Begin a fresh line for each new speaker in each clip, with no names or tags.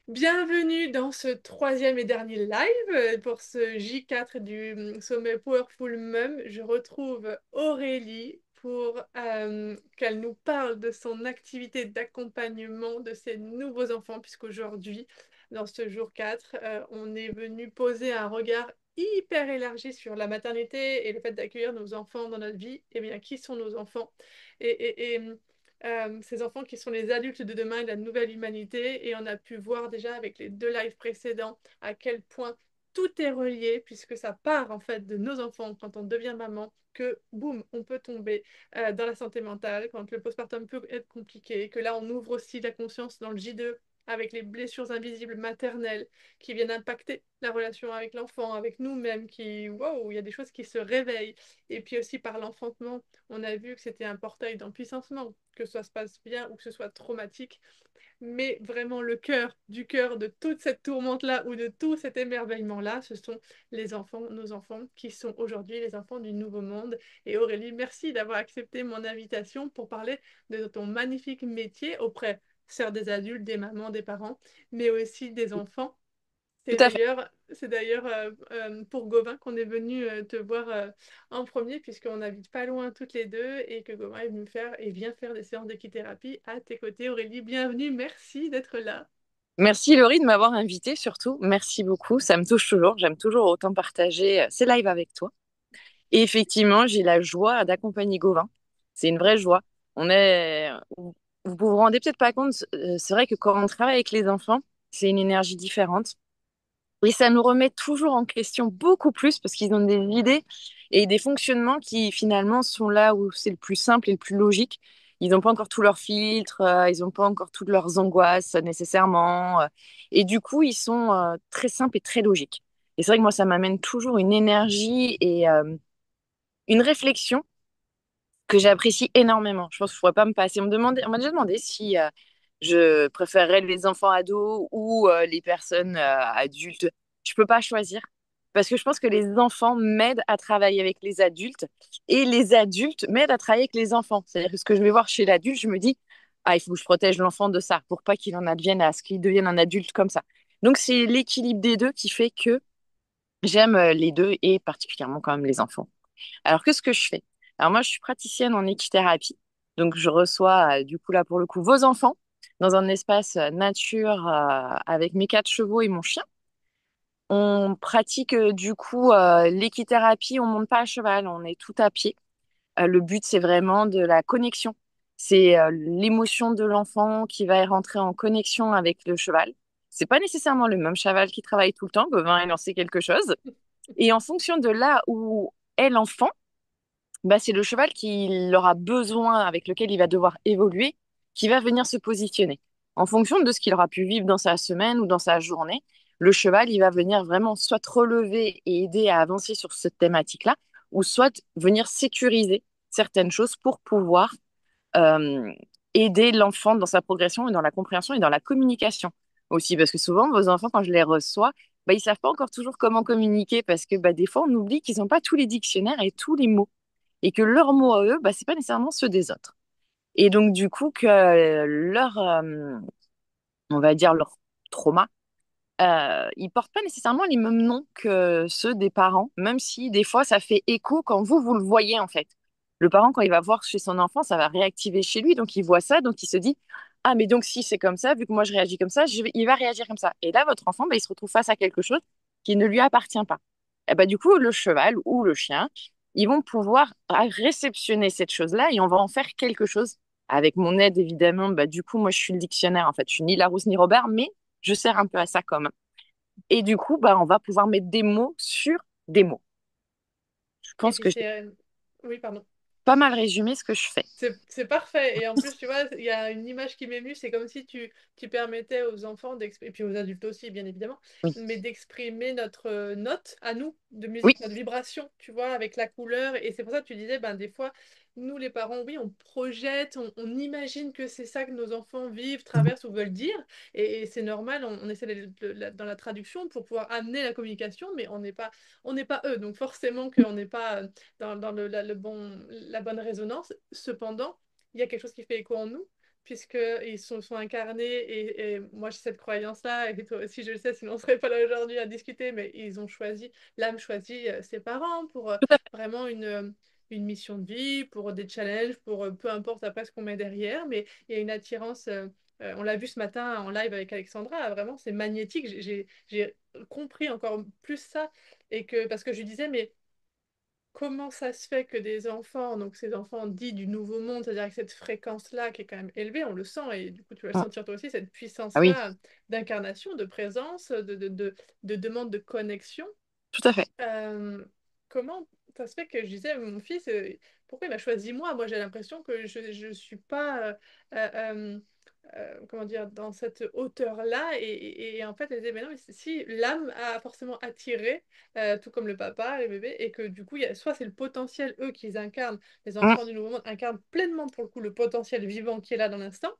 Bienvenue dans ce troisième et dernier live pour ce J4 du sommet Powerful Mum. Je retrouve Aurélie pour qu'elle nous parle de son activité d'accompagnement de ses nouveaux enfants, puisqu'aujourd'hui, dans ce jour 4, on est venu poser un regard hyper élargi sur la maternité et le fait d'accueillir nos enfants dans notre vie. Eh bien, qui sont nos enfants? Ces enfants qui sont les adultes de demain et la nouvelle humanité. Et on a pu voir déjà avec les deux lives précédents à quel point tout est relié, puisque ça part en fait de nos enfants quand on devient maman, que boum, on peut tomber dans la santé mentale, quand le postpartum peut être compliqué, que là on ouvre aussi la conscience dans le J2 avec les blessures invisibles maternelles qui viennent impacter la relation avec l'enfant, avec nous-mêmes, qui, wow, il y a des choses qui se réveillent. Et puis aussi par l'enfantement, on a vu que c'était un portail d'empuissancement, que ça se passe bien ou que ce soit traumatique, mais vraiment le cœur du cœur de toute cette tourmente-là ou de tout cet émerveillement-là, ce sont les enfants, nos enfants, qui sont aujourd'hui les enfants du nouveau monde. Et Aurélie, merci d'avoir accepté mon invitation pour parler de ton magnifique métier auprès, certes, des adultes, des mamans, des parents, mais aussi des enfants.
Tout
C'est
à fait.
d'ailleurs, c'est d'ailleurs pour Gauvin qu'on est venu te voir en premier, puisqu'on habite pas loin toutes les deux et que Gauvin est venu faire et vient faire des séances d'équithérapie à tes côtés. Aurélie, bienvenue, merci d'être là.
Merci Laurie de m'avoir invitée surtout. Merci beaucoup. Ça me touche toujours. J'aime toujours autant partager ces lives avec toi. Et effectivement, j'ai la joie d'accompagner Gauvin. C'est une vraie joie. On est, vous vous rendez peut-être pas compte, c'est vrai que quand on travaille avec les enfants, c'est une énergie différente. Et ça nous remet toujours en question beaucoup plus parce qu'ils ont des idées et des fonctionnements qui finalement sont là où c'est le plus simple et le plus logique. Ils n'ont pas encore tous leurs filtres, ils n'ont pas encore toutes leurs angoisses nécessairement. Et du coup, ils sont très simples et très logiques. Et c'est vrai que moi, ça m'amène toujours une énergie et une réflexion que j'apprécie énormément. Je pense que je pourrais pas me passer. On m'a déjà demandé si je préférerais les enfants ados ou les personnes adultes. Je peux pas choisir parce que je pense que les enfants m'aident à travailler avec les adultes et les adultes m'aident à travailler avec les enfants. C'est-à-dire que ce que je vais voir chez l'adulte, je me dis, ah, il faut que je protège l'enfant de ça pour pas qu'il en advienne à ce qu'il devienne un adulte comme ça. Donc c'est l'équilibre des deux qui fait que j'aime les deux et particulièrement quand même les enfants. Alors, qu'est-ce que je fais? Alors, moi, je suis praticienne en équithérapie. Donc, je reçois, du coup, là, pour le coup, vos enfants dans un espace nature avec mes quatre chevaux et mon chien. On pratique, du coup, l'équithérapie. On monte pas à cheval, on est tout à pied. Le but, c'est vraiment de la connexion. C'est l'émotion de l'enfant qui va rentrer en connexion avec le cheval. C'est pas nécessairement le même cheval qui travaille tout le temps. Gauvin, il en sait quelque chose. Et en fonction de là où est l'enfant, bah, c'est le cheval qui aura besoin, avec lequel il va devoir évoluer, qui va venir se positionner. En fonction de ce qu'il aura pu vivre dans sa semaine ou dans sa journée, le cheval, il va venir vraiment soit relever et aider à avancer sur cette thématique-là, ou soit venir sécuriser certaines choses pour pouvoir euh, aider l'enfant dans sa progression et dans la compréhension et dans la communication aussi. Parce que souvent, vos enfants, quand je les reçois, bah, ils savent pas encore toujours comment communiquer parce que bah, des fois, on oublie qu'ils n'ont pas tous les dictionnaires et tous les mots et que leurs mots à eux, bah, c'est pas nécessairement ceux des autres. Et donc, du coup, que on va dire, leur trauma, ils portent pas nécessairement les mêmes noms que ceux des parents, même si des fois, ça fait écho quand vous le voyez, en fait. Le parent, quand il va voir chez son enfant, ça va réactiver chez lui, donc il voit ça, donc il se dit, ah, mais donc si c'est comme ça, vu que moi je réagis comme ça, il va réagir comme ça. Et là, votre enfant, bah, il se retrouve face à quelque chose qui ne lui appartient pas. Et bah, du coup, le cheval ou le chien, ils vont pouvoir réceptionner cette chose-là et on va en faire quelque chose. Avec mon aide, évidemment, bah, du coup, moi, je suis le dictionnaire, en fait. Je suis ni Larousse ni Robert, mais je sers un peu à ça quand même. Et du coup, bah, on va pouvoir mettre des mots sur des mots. Je
Et
pense
puis
que j'ai
c'est... Oui, pardon.
pas mal résumé ce que je fais.
C'est parfait. Et en plus, tu vois, il y a une image qui m'est venue, c'est comme si tu permettais aux enfants d'exprimer, et puis aux adultes aussi, bien évidemment,
Oui,
mais d'exprimer notre note à nous de
oui,
musique, notre vibration, tu vois, avec la couleur. Et c'est pour ça que tu disais, ben, des fois, nous, les parents, oui, on projette, on imagine que c'est ça que nos enfants vivent, traversent ou veulent dire. Et c'est normal, on essaie dans la traduction pour pouvoir amener la communication, mais on n'est pas eux. Donc forcément qu'on n'est pas dans le bon, la bonne résonance. Cependant, il y a quelque chose qui fait écho en nous. puisqu'ils sont incarnés, et moi j'ai cette croyance-là, et toi aussi je le sais, sinon on ne serait pas là aujourd'hui à discuter, mais ils ont choisi, l'âme choisit ses parents pour vraiment une mission de vie, pour des challenges, pour peu importe après ce qu'on met derrière, mais il y a une attirance, on l'a vu ce matin en live avec Alexandra, vraiment c'est magnétique, j'ai compris encore plus ça, et que, parce que je lui disais, mais comment ça se fait que des enfants, donc ces enfants dits du nouveau monde, c'est-à-dire avec cette fréquence-là qui est quand même élevée, on le sent, et du coup tu vas le
Mm.
sentir toi aussi, cette
Ah oui,
puissance-là d'incarnation, de présence, de demande de connexion,
tout à fait.
euh, comment ça se fait que je disais, mon fils, pourquoi il m'a choisi moi? Moi, j'ai l'impression que je ne suis pas, euh, euh, comment dire, dans cette hauteur-là. Et en fait, elle disait, mais non, mais si l'âme a forcément attiré, tout comme le papa, les bébés, et que du coup, soit c'est le potentiel, eux, qu'ils incarnent, les
Mm.
enfants du Nouveau Monde incarnent pleinement, pour le coup, le potentiel vivant qui est là dans l'instant.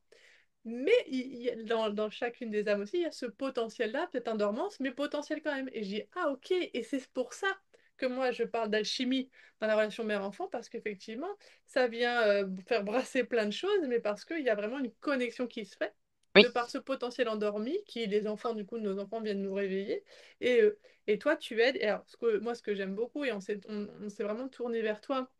Mais dans chacune des âmes aussi, il y a ce potentiel-là, peut-être en dormance, mais potentiel quand même. Et j'ai dit, ah ok, et c'est pour ça que moi je parle d'alchimie dans la relation mère-enfant, parce qu'effectivement, ça vient faire brasser plein de choses, mais parce qu'il y a vraiment une connexion qui se fait,
Oui,
de par ce potentiel endormi, qui les enfants, du coup, nos enfants viennent nous réveiller. Et toi, tu aides. Et alors, moi, ce que j'aime beaucoup, et on s'est vraiment tourné vers toi,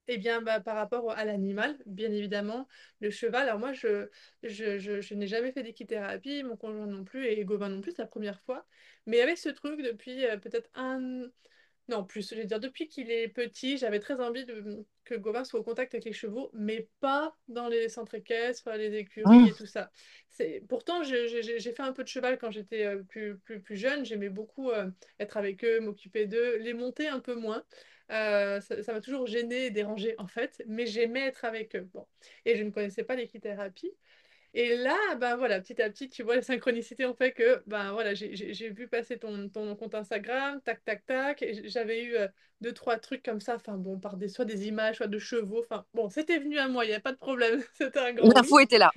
eh bien, bah, par rapport à l'animal, bien évidemment, le cheval. Alors moi, je n'ai jamais fait d'équithérapie, mon conjoint non plus, et Gauvin non plus, c'est la première fois. Mais avec ce truc, depuis peut-être un... Non, plus, je vais dire, depuis qu'il est petit, j'avais très envie que Gauvin soit au contact avec les chevaux, mais pas dans les centres équestres, les écuries
Mm.
et tout ça. Pourtant, j'ai fait un peu de cheval quand j'étais plus jeune. J'aimais beaucoup être avec eux, m'occuper d'eux, les monter un peu moins. Ça m'a toujours gênée et dérangée en fait, mais j'aimais être avec eux. Bon. Et je ne connaissais pas l'équithérapie. Et là, ben voilà, petit à petit, tu vois, les synchronicités ont fait que, ben voilà, j'ai vu passer ton compte Instagram, tac, tac, tac. Et j'avais eu deux, trois trucs comme ça, enfin bon, soit des images, soit de chevaux, enfin bon, c'était venu à moi, il n'y a pas de problème, c'était un grand oui.
l'info était là.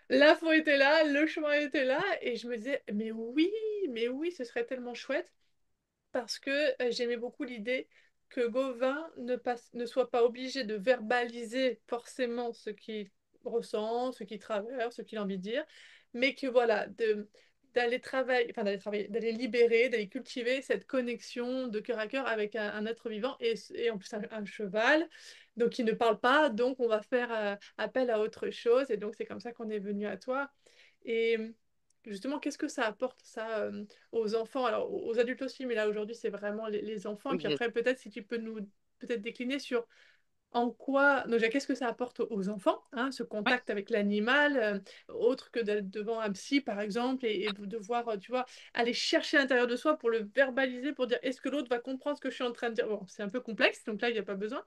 L'info était là, le chemin était là, et je me disais, mais oui, ce serait tellement chouette parce que j'aimais beaucoup l'idée que Gauvin ne soit pas obligé de verbaliser forcément ce qu'il ressent, ce qu'il traverse, ce qu'il a envie de dire, mais que voilà, d'aller travailler, enfin d'aller libérer, d'aller cultiver cette connexion de cœur à cœur avec un être vivant, et en plus un cheval, donc qui ne parle pas, donc on va faire appel à autre chose, et donc c'est comme ça qu'on est venu à toi. Et justement, qu'est-ce que ça apporte, ça, aux enfants? Alors, aux adultes aussi, mais là, aujourd'hui, c'est vraiment les enfants. Et puis
Oui,
après, peut-être, si tu peux nous peut-être décliner sur en quoi, donc, déjà, qu'est-ce que ça apporte aux enfants, hein, ce
ouais.
contact avec l'animal, autre que d'être devant un psy, par exemple, et de devoir, tu vois, aller chercher à l'intérieur de soi pour le verbaliser, pour dire est-ce que l'autre va comprendre ce que je suis en train de dire? Bon, c'est un peu complexe, donc là, il n'y a pas besoin.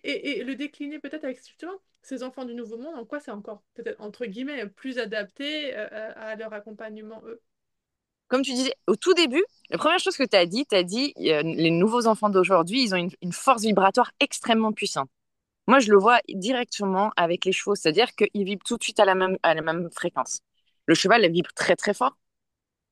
Et le décliner peut-être avec justement ces enfants du Nouveau Monde, en quoi c'est encore peut-être entre guillemets plus adapté à leur accompagnement, eux.
Comme tu disais au tout début, la première chose que tu as dit, les nouveaux enfants d'aujourd'hui, ils ont une force vibratoire extrêmement puissante. Moi, je le vois directement avec les chevaux, c'est-à-dire qu'ils vibrent tout de suite à la même fréquence. Le cheval, il vibre très très fort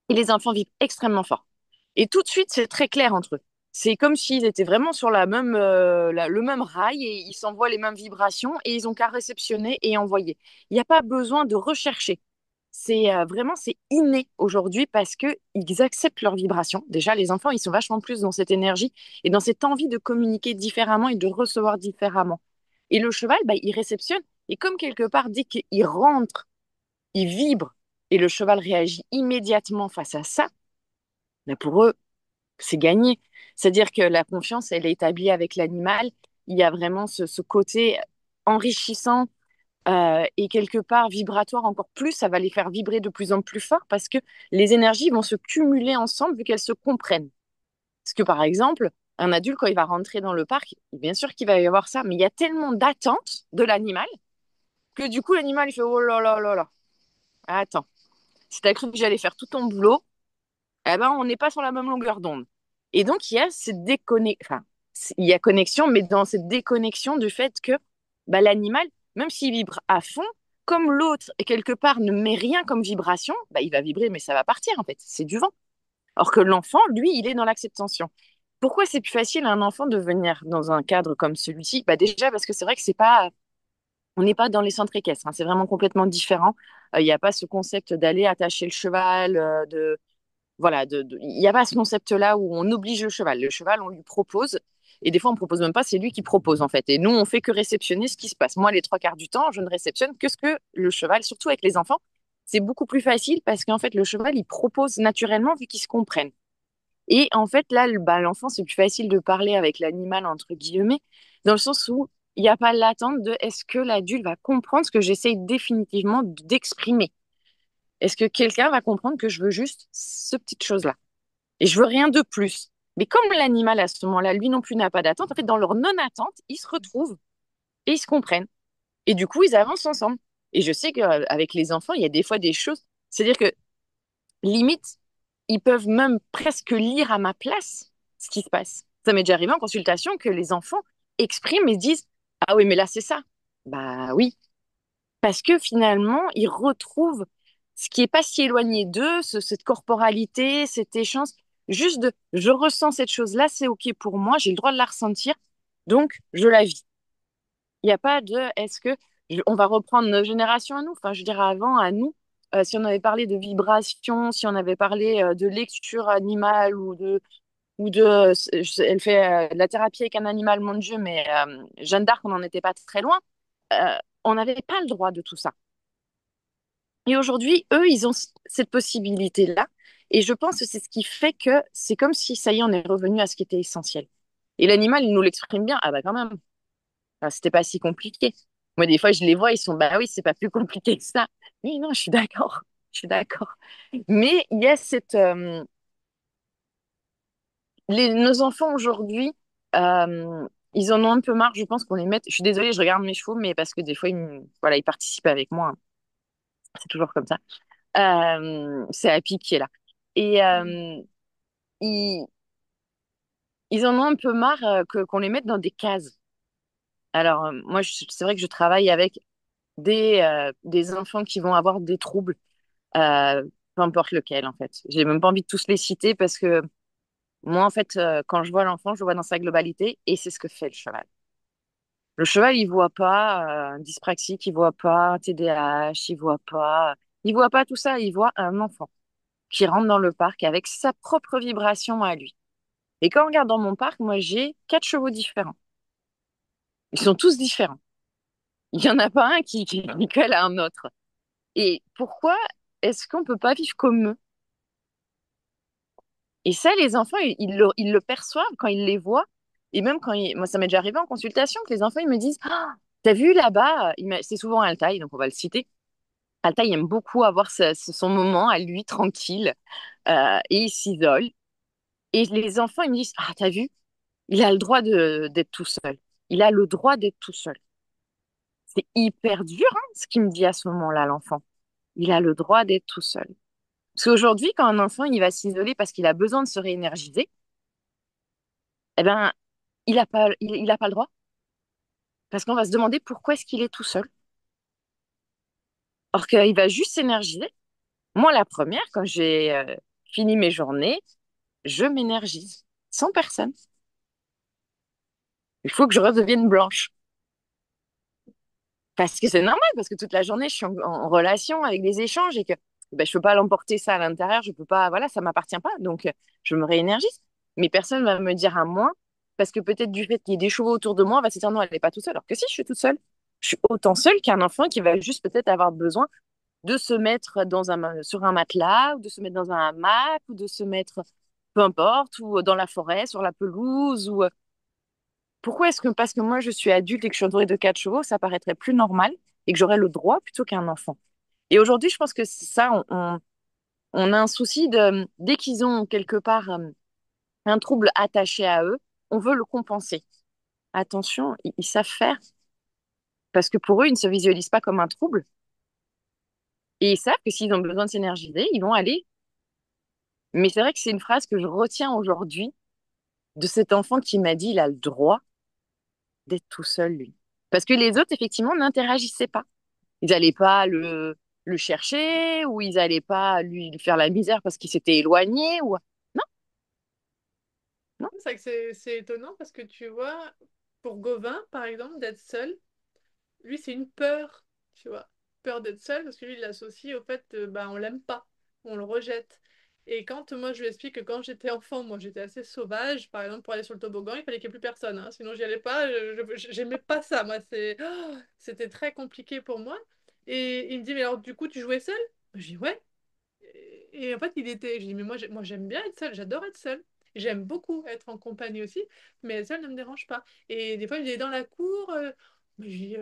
et les enfants vibrent extrêmement fort. Et tout de suite, c'est très clair entre eux. C'est comme s'ils étaient vraiment sur le même rail et ils s'envoient les mêmes vibrations et ils ont qu'à réceptionner et envoyer. Il n'y a pas besoin de rechercher. C'est vraiment c'est inné aujourd'hui parce que ils acceptent leurs vibrations. Déjà, les enfants, ils sont vachement plus dans cette énergie et dans cette envie de communiquer différemment et de recevoir différemment. Et le cheval, bah, il réceptionne et comme quelque part dès qu'il rentre, il vibre et le cheval réagit immédiatement face à ça, bah, pour eux, c'est gagné. C'est-à-dire que la confiance, elle est établie avec l'animal. Il y a vraiment ce côté enrichissant et quelque part vibratoire encore plus. Ça va les faire vibrer de plus en plus fort parce que les énergies vont se cumuler ensemble vu qu'elles se comprennent. Parce que par exemple, un adulte, quand il va rentrer dans le parc, bien sûr qu'il va y avoir ça, mais il y a tellement d'attentes de l'animal que du coup, l'animal, il fait oh là là là là. Attends, si t'as cru que j'allais faire tout ton boulot, eh ben, on n'est pas sur la même longueur d'onde. Et donc, il y a cette déconnexion, enfin, il y a connexion, mais dans cette déconnexion du fait que bah, l'animal, même s'il vibre à fond, comme l'autre, quelque part, ne met rien comme vibration, bah, il va vibrer, mais ça va partir, en fait. C'est du vent. Or que l'enfant, lui, il est dans l'acceptation. Pourquoi c'est plus facile à un enfant de venir dans un cadre comme celui-ci? Bah, déjà, parce que c'est vrai que c'est pas On n'est pas dans les centres équestres, hein, c'est vraiment complètement différent. Il n'y a pas ce concept d'aller attacher le cheval, voilà, il n'y a pas ce concept-là où on oblige le cheval. Le cheval, on lui propose, et des fois, on propose même pas, c'est lui qui propose, en fait. Et nous, on fait que réceptionner ce qui se passe. Moi, les trois quarts du temps, je ne réceptionne que ce que le cheval, surtout avec les enfants, c'est beaucoup plus facile parce qu'en fait, le cheval, il propose naturellement vu qu'ils se comprennent. Et en fait, là, bah, l'enfant, c'est plus facile de parler avec l'animal, entre guillemets, dans le sens où il n'y a pas l'attente de est-ce que l'adulte va comprendre ce que j'essaye définitivement d'exprimer? Est-ce que quelqu'un va comprendre que je veux juste ce petite chose-là? Et je veux rien de plus. Mais comme l'animal, à ce moment-là, lui non plus n'a pas d'attente, en fait, dans leur non-attente, ils se retrouvent et ils se comprennent. Et du coup, ils avancent ensemble. Et je sais qu'avec les enfants, il y a des fois des choses, c'est-à-dire que limite, ils peuvent même presque lire à ma place ce qui se passe. Ça m'est déjà arrivé en consultation que les enfants expriment et disent, ah oui, mais là, c'est ça. Bah oui, parce que finalement, ils retrouvent ce qui est pas si éloigné d'eux, cette corporalité, cet échange, juste de je ressens cette chose-là, c'est OK pour moi, j'ai le droit de la ressentir, donc je la vis. Il n'y a pas de est-ce que on va reprendre nos générations à nous, enfin je dirais avant à nous, si on avait parlé de vibration, si on avait parlé de lecture animale elle fait de la thérapie avec un animal, mon Dieu, mais Jeanne d'Arc, on n'en était pas très loin. On n'avait pas le droit de tout ça. Et aujourd'hui, eux, ils ont cette possibilité-là. Et je pense que c'est ce qui fait que c'est comme si, ça y est, on est revenu à ce qui était essentiel. Et l'animal, il nous l'exprime bien. Ah bah quand même, enfin, c'était pas si compliqué. Moi, des fois, je les vois, ils sont, bah oui, c'est pas plus compliqué que ça. Oui, non, je suis d'accord. Je suis d'accord. Mais il y a nos enfants aujourd'hui, ils en ont un peu marre, je pense qu'on les mette. Je suis désolée, je regarde mes chevaux, mais parce que des fois, voilà, ils participent avec moi, hein. C'est toujours comme ça. C'est Happy qui est là. Et ils, ils en ont un peu marre qu'on les mette dans des cases. Alors, moi, c'est vrai que je travaille avec des enfants qui vont avoir des troubles, euh, peu importe lequel, en fait. J'ai même pas envie de tous les citer parce que moi, en fait, quand je vois l'enfant, je le vois dans sa globalité et c'est ce que fait le cheval. Le cheval, il voit pas un dyspraxique, il voit pas un TDAH, il voit pas tout ça, il voit un enfant qui rentre dans le parc avec sa propre vibration à lui. Et quand on regarde dans mon parc, moi, j'ai 4 chevaux différents. Ils sont tous différents. Il n'y en a pas un qui colle à un autre. Et pourquoi est-ce qu'on ne peut pas vivre comme eux? Et ça, les enfants, ils le perçoivent quand ils les voient. Et même moi, ça m'est déjà arrivé en consultation que les enfants, ils me disent, ah, t'as vu là-bas? C'est souvent Altaï, donc on va le citer. Altaï aime beaucoup avoir son moment à lui, tranquille, et il s'isole. Et les enfants, ils me disent, ah, t'as vu? Il a le droit d'être tout seul. Il a le droit d'être tout seul. C'est hyper dur, hein, ce qu'il me dit à ce moment-là, l'enfant. Il a le droit d'être tout seul. Parce qu'aujourd'hui, quand un enfant il va s'isoler parce qu'il a besoin de se réénergiser, eh ben, il a pas le droit. Parce qu'on va se demander pourquoi est-ce qu'il est tout seul. Or qu'il va juste s'énergiser. Moi, la première, quand j'ai fini mes journées, je m'énergise. Sans personne. Il faut que je redevienne blanche. Parce que c'est normal, parce que toute la journée, je suis en relation avec des échanges et que ben, je peux pas l'emporter ça à l'intérieur, je peux pas, voilà, ça m'appartient pas. Donc, je me réénergise. Mais personne va me dire à moi, parce que peut-être du fait qu'il y ait des chevaux autour de moi, on va se dire non, elle n'est pas toute seule. Alors que si, je suis toute seule. Je suis autant seule qu'un enfant qui va juste peut-être avoir besoin de se mettre sur un matelas, ou de se mettre dans un hamac, ou de se mettre, peu importe, ou dans la forêt, sur la pelouse, ou pourquoi est-ce que parce que moi je suis adulte et que je suis entourée de 4 chevaux, ça paraîtrait plus normal et que j'aurais le droit plutôt qu'un enfant? Et aujourd'hui, je pense que c'est ça, on a un souci de dès qu'ils ont quelque part un trouble attaché à eux, on veut le compenser. Attention, ils savent faire parce que pour eux, ils ne se visualisent pas comme un trouble et ils savent que s'ils ont besoin de s'énergiser, ils vont aller. Mais c'est vrai que c'est une phrase que je retiens aujourd'hui de cet enfant qui m'a dit il a le droit d'être tout seul, lui. Parce que les autres, effectivement, n'interagissaient pas. Ils n'allaient pas le chercher ou ils n'allaient pas lui faire la misère parce qu'il s'était éloigné ou non, non.
C'est vrai que c'est étonnant parce que tu vois, pour Gauvin, par exemple, d'être seul, lui, c'est une peur, tu vois. Peur d'être seul, parce que lui, il l'associe au fait, bah, on l'aime pas, on le rejette. Et quand moi, je lui explique que quand j'étais enfant, moi, j'étais assez sauvage. Par exemple, pour aller sur le toboggan, il fallait qu'il n'y ait plus personne, hein, sinon, j'y allais pas. J'aimais pas ça, moi. C'était très compliqué pour moi. Et il me dit, mais alors, du coup, tu jouais seul? Je dis, ouais. Et en fait, je dis, mais moi j'aime bien être seule, j'adore être seule. J'aime beaucoup être en compagnie aussi, mais être seule ne me dérange pas. Et des fois, il est dans la cour, mais je dis,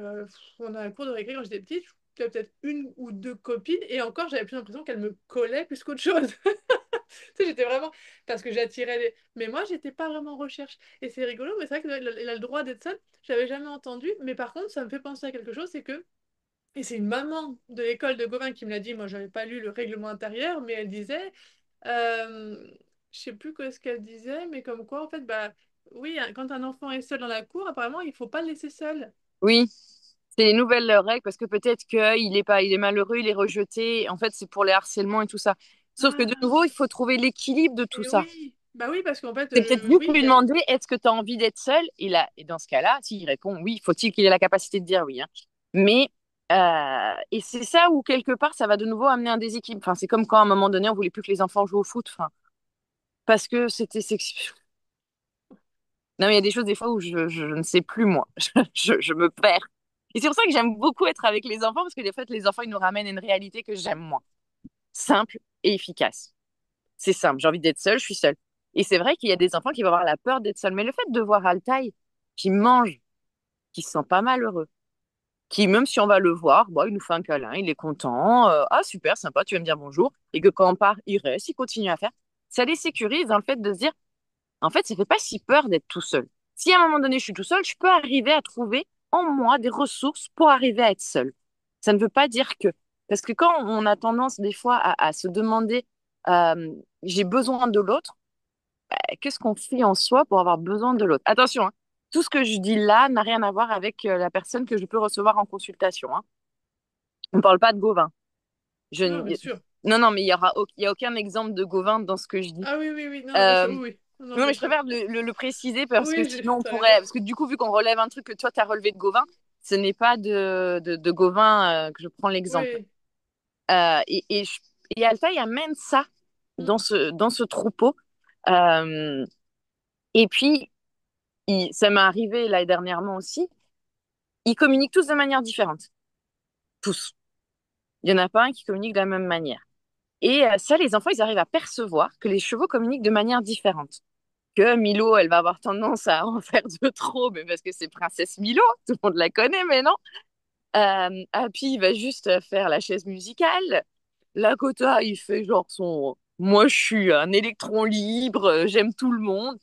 on a la cour de récré quand j'étais petite, j'avais peut-être une ou deux copines, et encore, j'avais plus l'impression qu'elles me collaient plus qu'autre chose. Tu sais, j'étais vraiment. Parce que j'attirais les. Mais moi, j'étais pas vraiment en recherche. Et c'est rigolo, mais c'est vrai qu'il a le droit d'être seul. J'avais jamais entendu, mais par contre, ça me fait penser à quelque chose, c'est que et c'est une maman de l'école de Gauvin qui me l'a dit. Moi, j'avais pas lu le règlement intérieur, mais elle disait, euh, je sais plus ce qu'elle disait, mais comme quoi, en fait, bah oui, hein, quand un enfant est seul dans la cour, apparemment, il faut pas le laisser seul.
Oui, c'est les nouvelles règles parce que peut-être qu'il est pas, il est malheureux, il est rejeté. En fait, c'est pour les harcèlements et tout ça. Sauf que de
Ah,
nouveau, il faut trouver l'équilibre de tout
et
ça.
oui, bah oui, parce qu'en fait,
C'est peut-être juste
oui,
lui demander est-ce que tu as envie d'être seul? Et dans ce cas-là, s'il répond oui, faut-il qu'il ait la capacité de dire oui, hein. Mais et c'est ça où quelque part ça va de nouveau amener un déséquilibre. Enfin, c'est comme quand à un moment donné on voulait plus que les enfants jouent au foot. Enfin, parce que c'était non, mais il y a des choses des fois où je ne sais plus moi. Je me perds. Et c'est pour ça que j'aime beaucoup être avec les enfants parce que des fois les enfants ils nous ramènent à une réalité que j'aime moi, simple et efficace. C'est simple, j'ai envie d'être seule, je suis seule. Et c'est vrai qu'il y a des enfants qui vont avoir la peur d'être seuls. Mais le fait de voir Altaï qui mange, qui se sent pas malheureux, qui, même si on va le voir, bon, il nous fait un câlin, il est content, ah super, sympa, tu vas me dire bonjour, et que quand on part, il reste, il continue à faire, ça les sécurise dans le fait de se dire, en fait, ça fait pas si peur d'être tout seul. Si à un moment donné je suis tout seul, je peux arriver à trouver en moi des ressources pour arriver à être seul. Ça ne veut pas dire que, parce que quand on a tendance des fois à se demander, j'ai besoin de l'autre, qu'est-ce qu'on fait en soi pour avoir besoin de l'autre? Attention, hein, tout ce que je dis là n'a rien à voir avec la personne que je peux recevoir en consultation, hein. On ne parle pas de Gauvin. Je...
non, bien sûr.
Non, non, mais il y a aucun exemple de Gauvin dans ce que je dis.
Ah oui, oui, oui, non, non, bien sûr,
Euh,
oui, oui. Non, non,
non, mais
bien
je
sûr.
préfère le préciser parce que
Oui,
sinon on
t'as
pourrait.
raison.
Parce que du coup, vu qu'on relève un truc que toi, tu as relevé de Gauvin, ce n'est pas de Gauvin que je prends l'exemple.
Oui.
Euh, et, et, je- et Altaï amène ça
Mm.
dans ce troupeau. Euh, et puis, ça m'est arrivé là dernièrement aussi. Ils communiquent tous de manière différente. Tous. Il n'y en a pas un qui communique de la même manière. Et ça, les enfants, ils arrivent à percevoir que les chevaux communiquent de manière différente. Que Milo, elle va avoir tendance à en faire de trop, mais parce que c'est Princesse Milo, tout le monde la connaît, mais non. Happy, il va juste faire la chaise musicale. Lakota, il fait genre son moi, je suis un électron libre, j'aime tout le monde.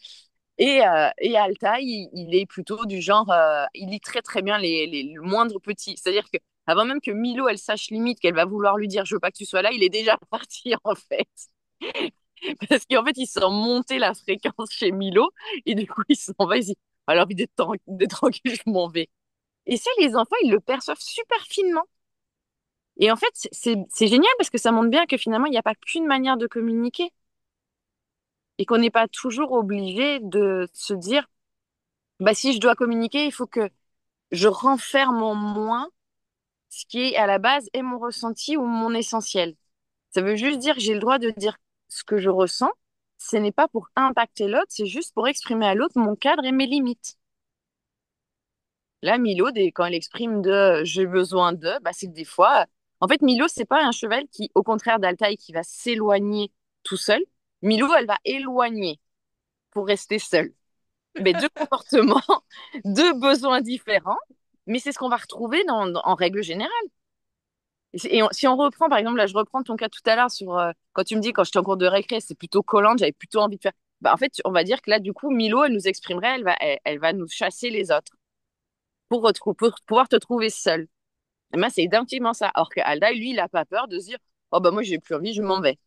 Et Altaï, il est plutôt du genre, il lit très très bien les moindres petits. C'est-à-dire que avant même que Milo, elle sache limite qu'elle va vouloir lui dire je veux pas que tu sois là, il est déjà parti en fait. Parce qu'en fait, il sent monter la fréquence chez Milo et du coup, il s'en va, il dit alors envie d'être tranquille, je m'en vais. Et ça, les enfants, ils le perçoivent super finement. Et en fait, c'est génial parce que ça montre bien que finalement, il n'y a pas qu'une manière de communiquer et qu'on n'est pas toujours obligé de se dire bah, si je dois communiquer, il faut que je renferme en moi ce qui est à la base est mon ressenti ou mon essentiel. Ça veut juste dire que j'ai le droit de dire ce que je ressens. Ce n'est pas pour impacter l'autre, c'est juste pour exprimer à l'autre mon cadre et mes limites. Là, Milo, quand elle exprime de j'ai besoin de, bah, c'est que des fois, en fait, Milo, c'est pas un cheval qui, au contraire d'Altaï, qui va s'éloigner tout seul. Milo, elle va éloigner pour rester seule. Mais deux comportements, deux besoins différents, mais c'est ce qu'on va retrouver en règle générale. Si on reprend, par exemple, là, je reprends ton cas tout à l'heure sur quand tu me dis quand j'étais en cours de récré, c'est plutôt collant, j'avais plutôt envie de faire. Bah, en fait, on va dire que là, du coup, Milo, elle nous exprimerait, elle va nous chasser les autres pour pouvoir te trouver seule. Et moi, c'est identiquement ça. Alors que Alda, lui, il a pas peur de se dire, oh bah moi, j'ai plus envie, je m'en vais.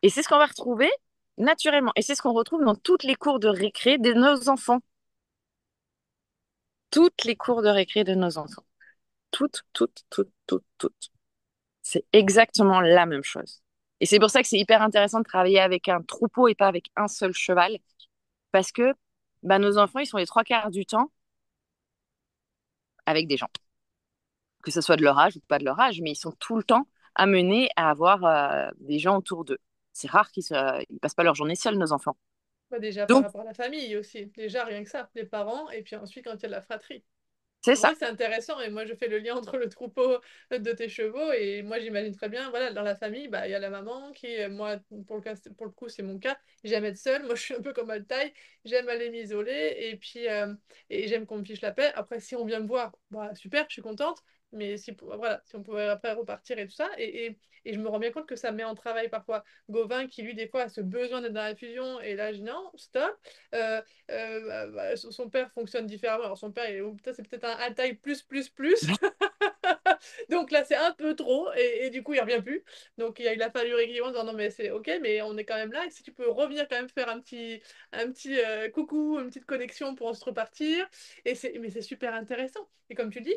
Et c'est ce qu'on va retrouver naturellement. Et c'est ce qu'on retrouve dans toutes les cours de récré de nos enfants. Toutes les cours de récré de nos enfants. Toutes, toutes, toutes, toutes, toutes. C'est exactement la même chose. Et c'est pour ça que c'est hyper intéressant de travailler avec un troupeau et pas avec un seul cheval. Parce que bah, nos enfants, ils sont les trois quarts du temps avec des gens. que ce soit de leur âge ou pas de leur âge, mais ils sont tout le temps amenés à avoir des gens autour d'eux. C'est rare ils passent pas leur journée seuls, nos enfants.
Bah, déjà par
Donc,
rapport à la famille aussi. Déjà rien que ça, les parents, et puis ensuite quand il y a de la fratrie.
c'est
C'est vrai
ça.
que c'est intéressant et moi je fais le lien entre le troupeau de tes chevaux et moi j'imagine très bien, voilà, dans la famille, bah, il y a la maman qui, moi pour le coup c'est mon cas, j'aime être seule, moi je suis un peu comme Altaï, j'aime aller m'isoler et puis et j'aime qu'on me fiche la paix. Après si on vient me voir, bah, super, je suis contente, mais si, voilà, si on pouvait après repartir et tout ça, et je me rends bien compte que ça met en travail parfois Gauvin qui lui des fois a ce besoin d'être dans la fusion et là je dis non, stop. Euh, son père fonctionne différemment. Alors, son père, c'est peut-être un taille plus. Donc là, c'est un peu trop. Et du coup, il revient plus. Donc, il a fallu régulièrement en disant non, mais c'est OK, mais on est quand même là. Et si tu peux revenir quand même faire un petit coucou, une petite connexion pour se repartir. Mais c'est super intéressant. Et comme tu dis,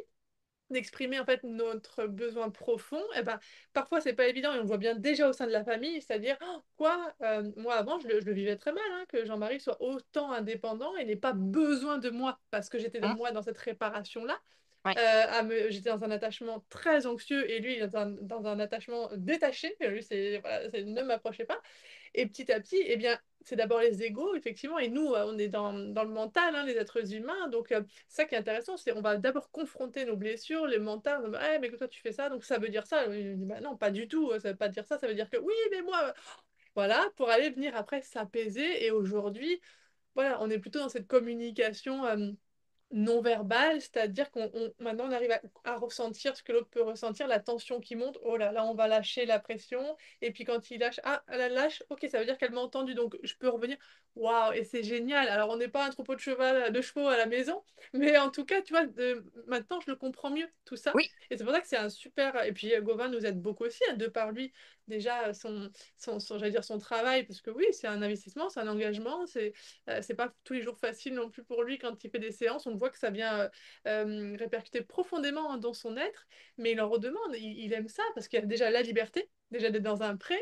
d'exprimer en fait notre besoin profond, et ben parfois c'est pas évident et on le voit bien déjà au sein de la famille, c'est-à-dire oh, quoi, moi avant je le vivais très mal, hein, que Jean-Marie soit autant indépendant et n'ait pas besoin de moi parce que j'étais
Hein.
moi dans cette réparation-là.
Ouais.
J'étais dans un attachement très anxieux et lui il est dans un attachement détaché. Et lui c'est voilà, ne m'approchez pas. Et petit à petit, eh bien, c'est d'abord les égos, effectivement, et nous, on est dans le mental, hein, les êtres humains. Donc, ça qui est intéressant, c'est on va d'abord confronter nos blessures, les mentales. On va, mais que toi, tu fais ça, donc ça veut dire ça. Il dit, bah, non, pas du tout, ça veut pas dire ça, ça veut dire que oui, mais moi, voilà, pour aller venir après s'apaiser. Et aujourd'hui, voilà, on est plutôt dans cette communication. Non verbal, c'est-à-dire maintenant on arrive à ressentir ce que l'autre peut ressentir, la tension qui monte, oh là là, on va lâcher la pression, et puis quand il lâche, ah, elle lâche, ok, ça veut dire qu'elle m'a entendu, donc je peux revenir, waouh, et c'est génial. Alors on n'est pas un troupeau de chevaux à la maison, mais en tout cas, tu vois, maintenant je le comprends mieux, tout ça,
Oui,
et c'est pour ça que c'est un super, et puis Gauvin nous aide beaucoup aussi, hein, de par lui, déjà j'allais dire son travail, parce que oui, c'est un investissement, c'est un engagement, c'est pas tous les jours facile non plus pour lui quand il fait des séances. On voit que ça vient répercuter profondément dans son être, mais il en redemande. Il aime ça parce qu'il y a déjà la liberté, déjà d'être dans un pré.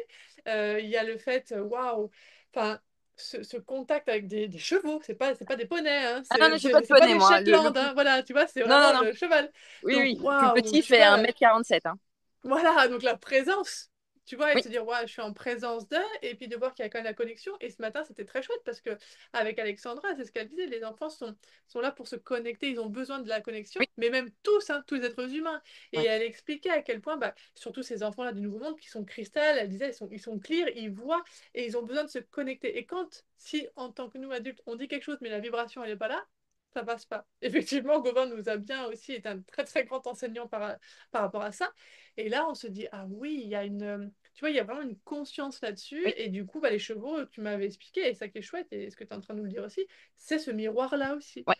Il y a le fait, waouh, enfin, ce contact avec des chevaux, c'est pas des poneys, hein,
ah non, non, j'ai pas de
c'est pas
poney,
des
moi.
Shetland, hein, voilà, tu vois, c'est
Non, non,
vraiment
non.
le cheval.
Oui,
Donc,
oui. Le plus
waouh,
petit
tu
fait un
vois,
mètre 47 hein.
voilà, donc la présence, tu vois, et de
Oui,
se dire, ouais, je suis en présence d'eux, et puis de voir qu'il y a quand même la connexion. Et ce matin, c'était très chouette parce que avec Alexandra, c'est ce qu'elle disait, les enfants sont là pour se connecter, ils ont besoin de la connexion,
oui,
mais même tous, hein, tous les êtres humains. Et
oui,
elle expliquait à quel point, bah, surtout ces enfants-là du Nouveau Monde qui sont cristal, elle disait, ils sont clear, ils voient, et ils ont besoin de se connecter. Et quand, si en tant que nous adultes, on dit quelque chose, mais la vibration, elle n'est pas là, ça passe pas. Effectivement, Gauvin nous a bien aussi été un très très grand enseignant par rapport à ça. Et là, on se dit, ah oui, il y a tu vois, il y a vraiment une conscience là-dessus.
oui,
Et du coup, bah, les chevaux, tu m'avais expliqué, et ça qui est chouette, et ce que tu es en train de nous le dire aussi, c'est ce miroir-là aussi.
ouais.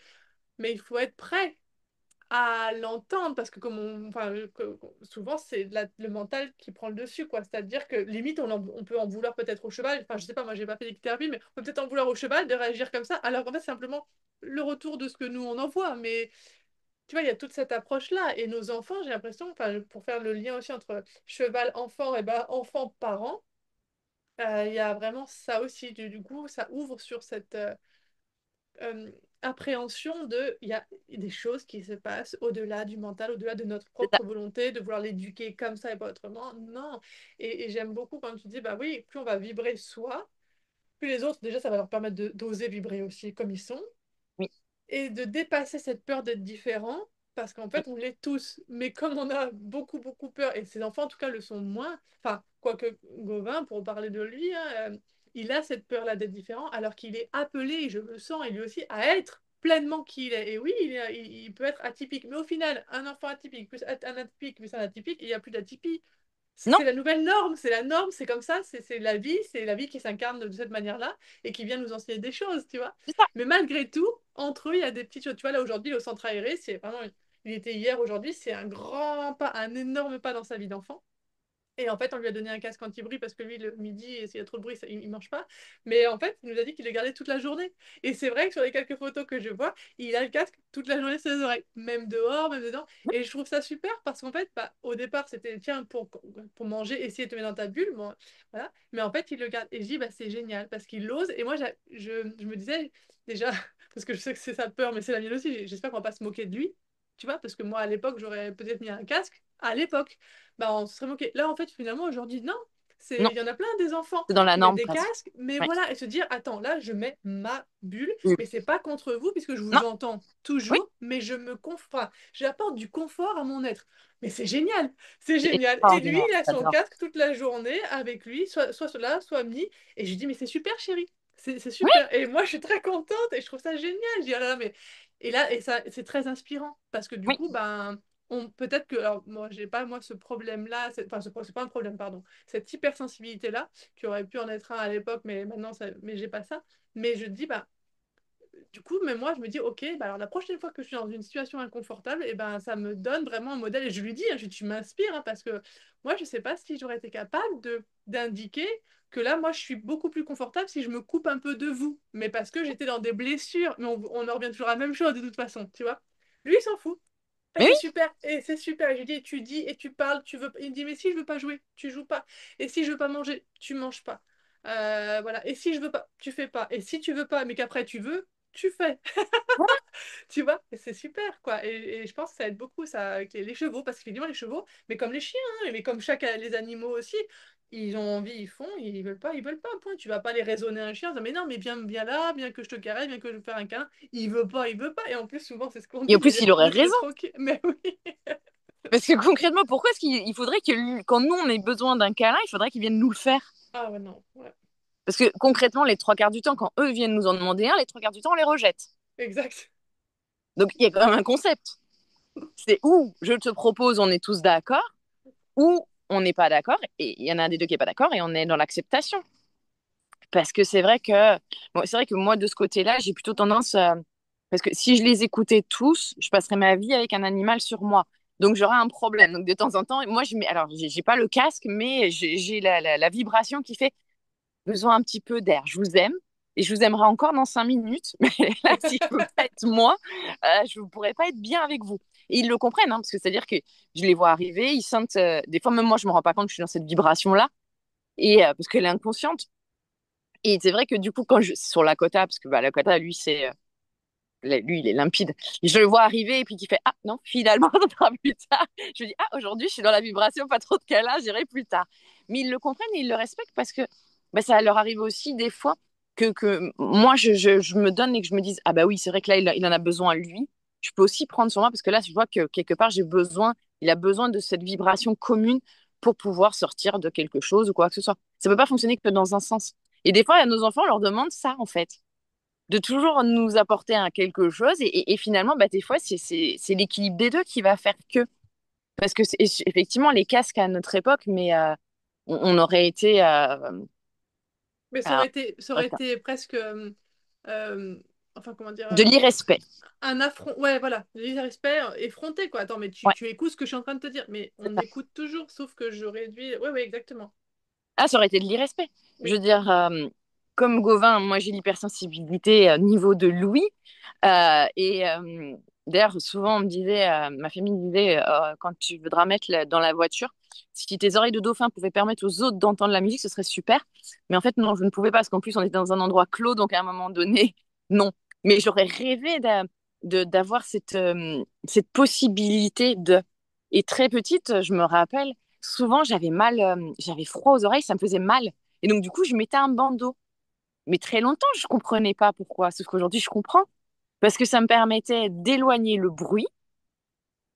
Mais il faut être prêt à l'entendre, parce que enfin, souvent, c'est le mental qui prend le dessus, quoi. C'est-à-dire que limite, on peut en vouloir peut-être au cheval. Enfin, je sais pas, moi, j'ai pas fait d'équitation, mais on peut peut-être en vouloir au cheval de réagir comme ça, alors qu'en fait, c'est simplement le retour de ce que nous, on envoie. Mais tu vois, il y a toute cette approche-là. Et nos enfants, j'ai l'impression, enfin, pour faire le lien aussi entre cheval-enfant et ben, enfant-parent, il y a vraiment ça aussi. Du coup, ça ouvre sur cette euh, appréhension de, il y a des choses qui se passent au-delà du mental, au-delà de notre
C'est ça.
propre volonté de vouloir l'éduquer comme ça et pas autrement. Non. Et j'aime beaucoup quand tu dis, bah oui, plus on va vibrer soi, plus les autres, déjà, ça va leur permettre d'oser vibrer aussi comme ils sont
Oui,
et de dépasser cette peur d'être différent, parce qu'en
oui.
fait, on l'est tous. Mais comme on a beaucoup, beaucoup peur, et ces enfants, en tout cas, le sont moins, enfin, quoique Gauvin, pour parler de lui, hein, il a cette peur-là d'être différent, alors qu'il est appelé, et je le sens, et lui aussi, à être pleinement qui il est. Et oui, il peut être atypique, mais au final, un enfant atypique, plus un atypique, plus un atypique, il n'y a plus d'atypie. C'est
Non,
c'est la nouvelle norme, c'est la norme, c'est comme ça, c'est la vie qui s'incarne de cette manière-là et qui vient nous enseigner des choses, tu vois.
c'est ça.
Mais malgré tout, entre eux, il y a des petites choses. Tu vois, là aujourd'hui, le centre aéré, c'est vraiment, il était hier, aujourd'hui, c'est un grand pas, un énorme pas dans sa vie d'enfant. Et en fait, on lui a donné un casque anti-bruit parce que lui, le midi, s'il y a trop de bruit, il mange pas. Mais en fait, il nous a dit qu'il le gardait toute la journée. Et c'est vrai que sur les quelques photos que je vois, il a le casque toute la journée sur les oreilles, même dehors, même dedans. Et je trouve ça super parce qu'en fait, bah, au départ, c'était tiens, pour manger, essayer de te mettre dans ta bulle. Bon, voilà. Mais en fait, il le garde. Et je dis, bah, c'est génial parce qu'il l'ose. Et moi, je me disais déjà, parce que je sais que c'est sa peur, mais c'est la mienne aussi, j'espère qu'on va pas se moquer de lui. tu vois, parce que moi, à l'époque, j'aurais peut-être mis un casque. À l'époque, bah, on se serait moqué. Là, en fait, finalement, aujourd'hui, non.
Non,
Il y en a plein des enfants
c'est dans la
qui mettent
norme
des
presque.
casques, mais
Ouais.
voilà, et se dire, attends, là, je mets ma bulle,
Oui.
mais c'est pas contre vous, puisque je
Non,
vous entends
oui,
toujours, mais enfin, j'apporte du confort à mon être. Mais c'est génial, c'est
c'est
génial. Et lui,
extraordinaire.
il a son
J'adore.
casque toute la journée avec lui, soit là, soit mis. Et je lui dis, mais c'est super, chérie. C'est
Oui,
super. Et moi, je suis très contente et je trouve ça génial. Je dis, ah là là, mais... Et là, et ça, c'est très inspirant parce que du
oui.
coup, ben, peut-être que, alors, moi, j'ai pas, moi, ce problème-là, enfin, c'est pas un problème, pardon, cette hypersensibilité-là, qui aurait pu en être un à l'époque, mais maintenant, mais j'ai pas ça. Mais je dis, bah, du coup, même moi, je me dis, ok, bah alors la prochaine fois que je suis dans une situation inconfortable, et ben, ça me donne vraiment un modèle. Et je lui dis, hein, tu m'inspires, hein, parce que moi, je sais pas si j'aurais été capable de d'indiquer que là, moi, je suis beaucoup plus confortable si je me coupe un peu de vous. Mais parce que j'étais dans des blessures. Mais on en revient toujours à la même chose de toute façon, tu vois. Lui, il s'en fout. Et
Mais
c'est
oui,
super, et c'est super. Et je lui dis, tu dis et tu parles, tu veux. Il me dit, mais si je veux pas jouer, tu joues pas. Et si je veux pas manger, tu manges pas. Voilà. Et si je veux pas, tu fais pas. Et si tu veux pas, mais qu'après tu veux, tu fais.
voilà.
Tu vois, et c'est super, quoi. Et je pense que ça aide beaucoup, ça, avec les chevaux, parce qu'effectivement, les chevaux, mais comme les chiens, hein, mais comme les animaux aussi, ils ont envie, ils font, ils veulent pas, point. Tu vas pas les raisonner un chien, en disant, mais non, mais viens là, bien que je te caresse, bien que je veux faire un câlin. Il veut pas. Et en plus, souvent, c'est ce qu'on
Et
dit,
en
mais
plus, il aurait
laisse-le
raison.
tranquille. Mais oui,
Parce que concrètement, pourquoi est-ce qu'il faudrait que quand nous, on ait besoin d'un câlin, il faudrait qu'il vienne nous le faire?
ah ouais, non, ouais,
Parce que concrètement, les trois quarts du temps, quand eux viennent nous en demander un, les trois quarts du temps, on les rejette.
exact.
Donc, il y a quand même un concept. C'est où je te propose, on est tous d'accord, ou on n'est pas d'accord, et il y en a un des deux qui n'est pas d'accord, et on est dans l'acceptation. Parce que c'est vrai que, bon, c'est vrai que moi, de ce côté-là, j'ai plutôt tendance, parce que si je les écoutais tous, je passerais ma vie avec un animal sur moi. Donc, j'aurais un problème. Donc, de temps en temps, moi, alors, j'ai pas le casque, mais j'ai la vibration qui fait besoin un petit peu d'air. Je vous aime, et je vous aimerai encore dans 5 minutes, mais là, si je veux pas être moi, je ne pourrais pas être bien avec vous. Et ils le comprennent, hein, parce que c'est-à-dire que je les vois arriver, ils sentent, des fois, même moi, je me rends pas compte que je suis dans cette vibration-là, et parce qu'elle est inconsciente. Et c'est vrai que du coup, quand sur Lakota, parce que bah, Lakota, lui, lui, il est limpide. Et je le vois arriver et puis qui fait ah non, finalement, ça sera plus tard. Je lui dis ah aujourd'hui, je suis dans la vibration, pas trop de câlins, j'irai plus tard. Mais ils le comprennent et ils le respectent parce que bah, ça leur arrive aussi des fois que moi, je me donne et que je me dise ah bah oui, c'est vrai que là, il en a besoin lui. Je peux aussi prendre sur moi parce que là, je vois que quelque part, il a besoin de cette vibration commune pour pouvoir sortir de quelque chose ou quoi que ce soit. Ça peut pas fonctionner que dans un sens. Et des fois, à nos enfants, on leur demande ça, en fait, de toujours nous apporter un quelque chose. Et finalement, bah, des fois, c'est l'équilibre des deux qui va faire que. Parce que, effectivement, les casques à notre époque, mais on aurait été.
Mais
À-
ça aurait été presque, enfin, comment dire,
de l'irrespect.
un affront. Ouais, voilà, du respect effronté, quoi. Attends, mais
Ouais,
tu écoutes ce que je suis en train de te dire. Mais
c'est
on
ça.
écoute toujours, sauf que je réduis. Ouais, ouais, exactement.
Ah, ça aurait été de l'irrespect. Je
Oui.
veux dire, comme Gauvin, moi, j'ai l'hypersensibilité niveau de Louis. Et d'ailleurs, souvent, on me disait, ma famille me disait, quand tu voudras mettre dans la voiture, si tes oreilles de dauphin pouvaient permettre aux autres d'entendre la musique, ce serait super. Mais en fait, non, je ne pouvais pas, parce qu'en plus, on était dans un endroit clos, donc à un moment donné, non. Mais j'aurais rêvé d'avoir cette possibilité de. Et très petite, je me rappelle, souvent, j'avais mal, j'avais froid aux oreilles, ça me faisait mal. Et donc, du coup, je mettais un bandeau. Mais très longtemps, je comprenais pas pourquoi. Sauf qu'aujourd'hui, je comprends. Parce que ça me permettait d'éloigner le bruit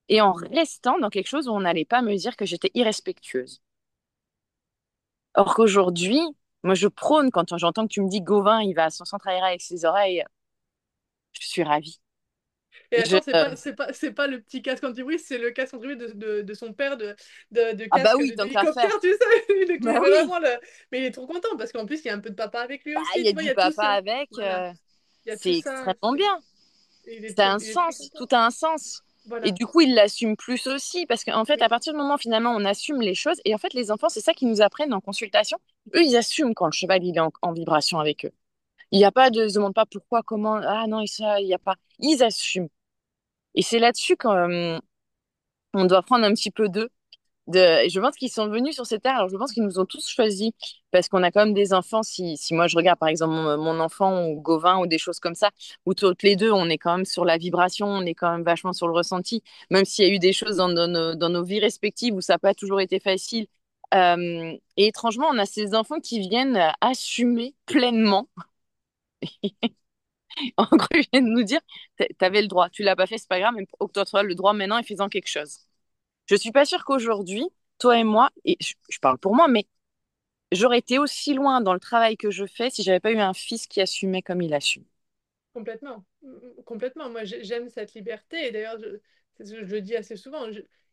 et en restant dans quelque chose où on n'allait pas me dire que j'étais irrespectueuse. Or qu'aujourd'hui, moi, je prône quand j'entends que tu me dis Gauvin, il va à son centre aéré avec ses oreilles, je suis ravie.
Et
Je,
attends, c'est pas le petit casque anti-bruit, c'est le casque anti-bruit de son père de
Ah bah
casque
oui, tant qu'à
d'hélicoptère,
faire.
tu sais. Donc, il
Bah
fait
oui,
vraiment le. Mais il est trop content parce qu'en plus, il y a un peu de papa avec lui
bah, il
aussi,
y a
tu vois, il y
du
a tout
papa
ça.
avec,
Voilà, il y a tout
c'est
ça.
extrêmement bien.
Il est très
Tout
content.
a un sens. Et
Voilà.
du coup, il l'assume plus aussi, parce qu'en fait, à
Oui.
partir du moment où finalement on assume les choses, et en fait, les enfants, c'est ça qu'ils nous apprennent en consultation. Eux, ils assument quand le cheval il est en vibration avec eux. Il n'y a pas de, ils se demandent pas pourquoi, comment, ah non, et ça, il n'y a pas. Ils assument. Et c'est là-dessus qu'on doit prendre un petit peu d'eux. Et je pense qu'ils sont venus sur cette terre. Alors, je pense qu'ils nous ont tous choisis parce qu'on a quand même des enfants. Si moi je regarde par exemple mon enfant ou Gauvin ou des choses comme ça, où toutes les deux, on est quand même sur la vibration, on est quand même vachement sur le ressenti, même s'il y a eu des choses dans nos vies respectives où ça n'a pas toujours été facile. Et étrangement, on a ces enfants qui viennent assumer pleinement. En gros, ils viennent nous dire, t'avais le droit, tu l'as pas fait, c'est pas grave, mais octroie-toi le droit maintenant et fais-en quelque chose. Je suis pas sûre qu'aujourd'hui, toi et moi, et je parle pour moi, mais j'aurais été aussi loin dans le travail que je fais si j'avais pas eu un fils qui assumait comme il assume.
Complètement. Complètement. Moi, j'aime cette liberté. Et d'ailleurs, je le dis assez souvent,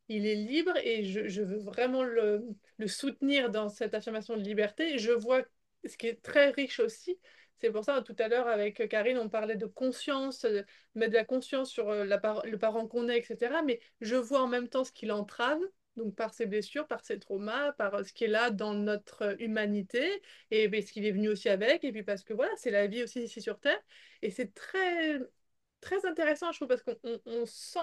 il est libre et je veux vraiment le soutenir dans cette affirmation de liberté. Et je vois ce qui est très riche aussi. C'est pour ça, tout à l'heure, avec Karine, on parlait de conscience, mettre de la conscience sur le parent qu'on est, etc. Mais je vois en même temps ce qui l'entrave, donc par ses blessures, par ses traumas, par ce qui est là dans notre humanité, et ben, ce qu'il est venu aussi avec, et puis parce que voilà, c'est la vie aussi ici sur Terre. Et c'est très, très intéressant, je trouve, parce qu'on sent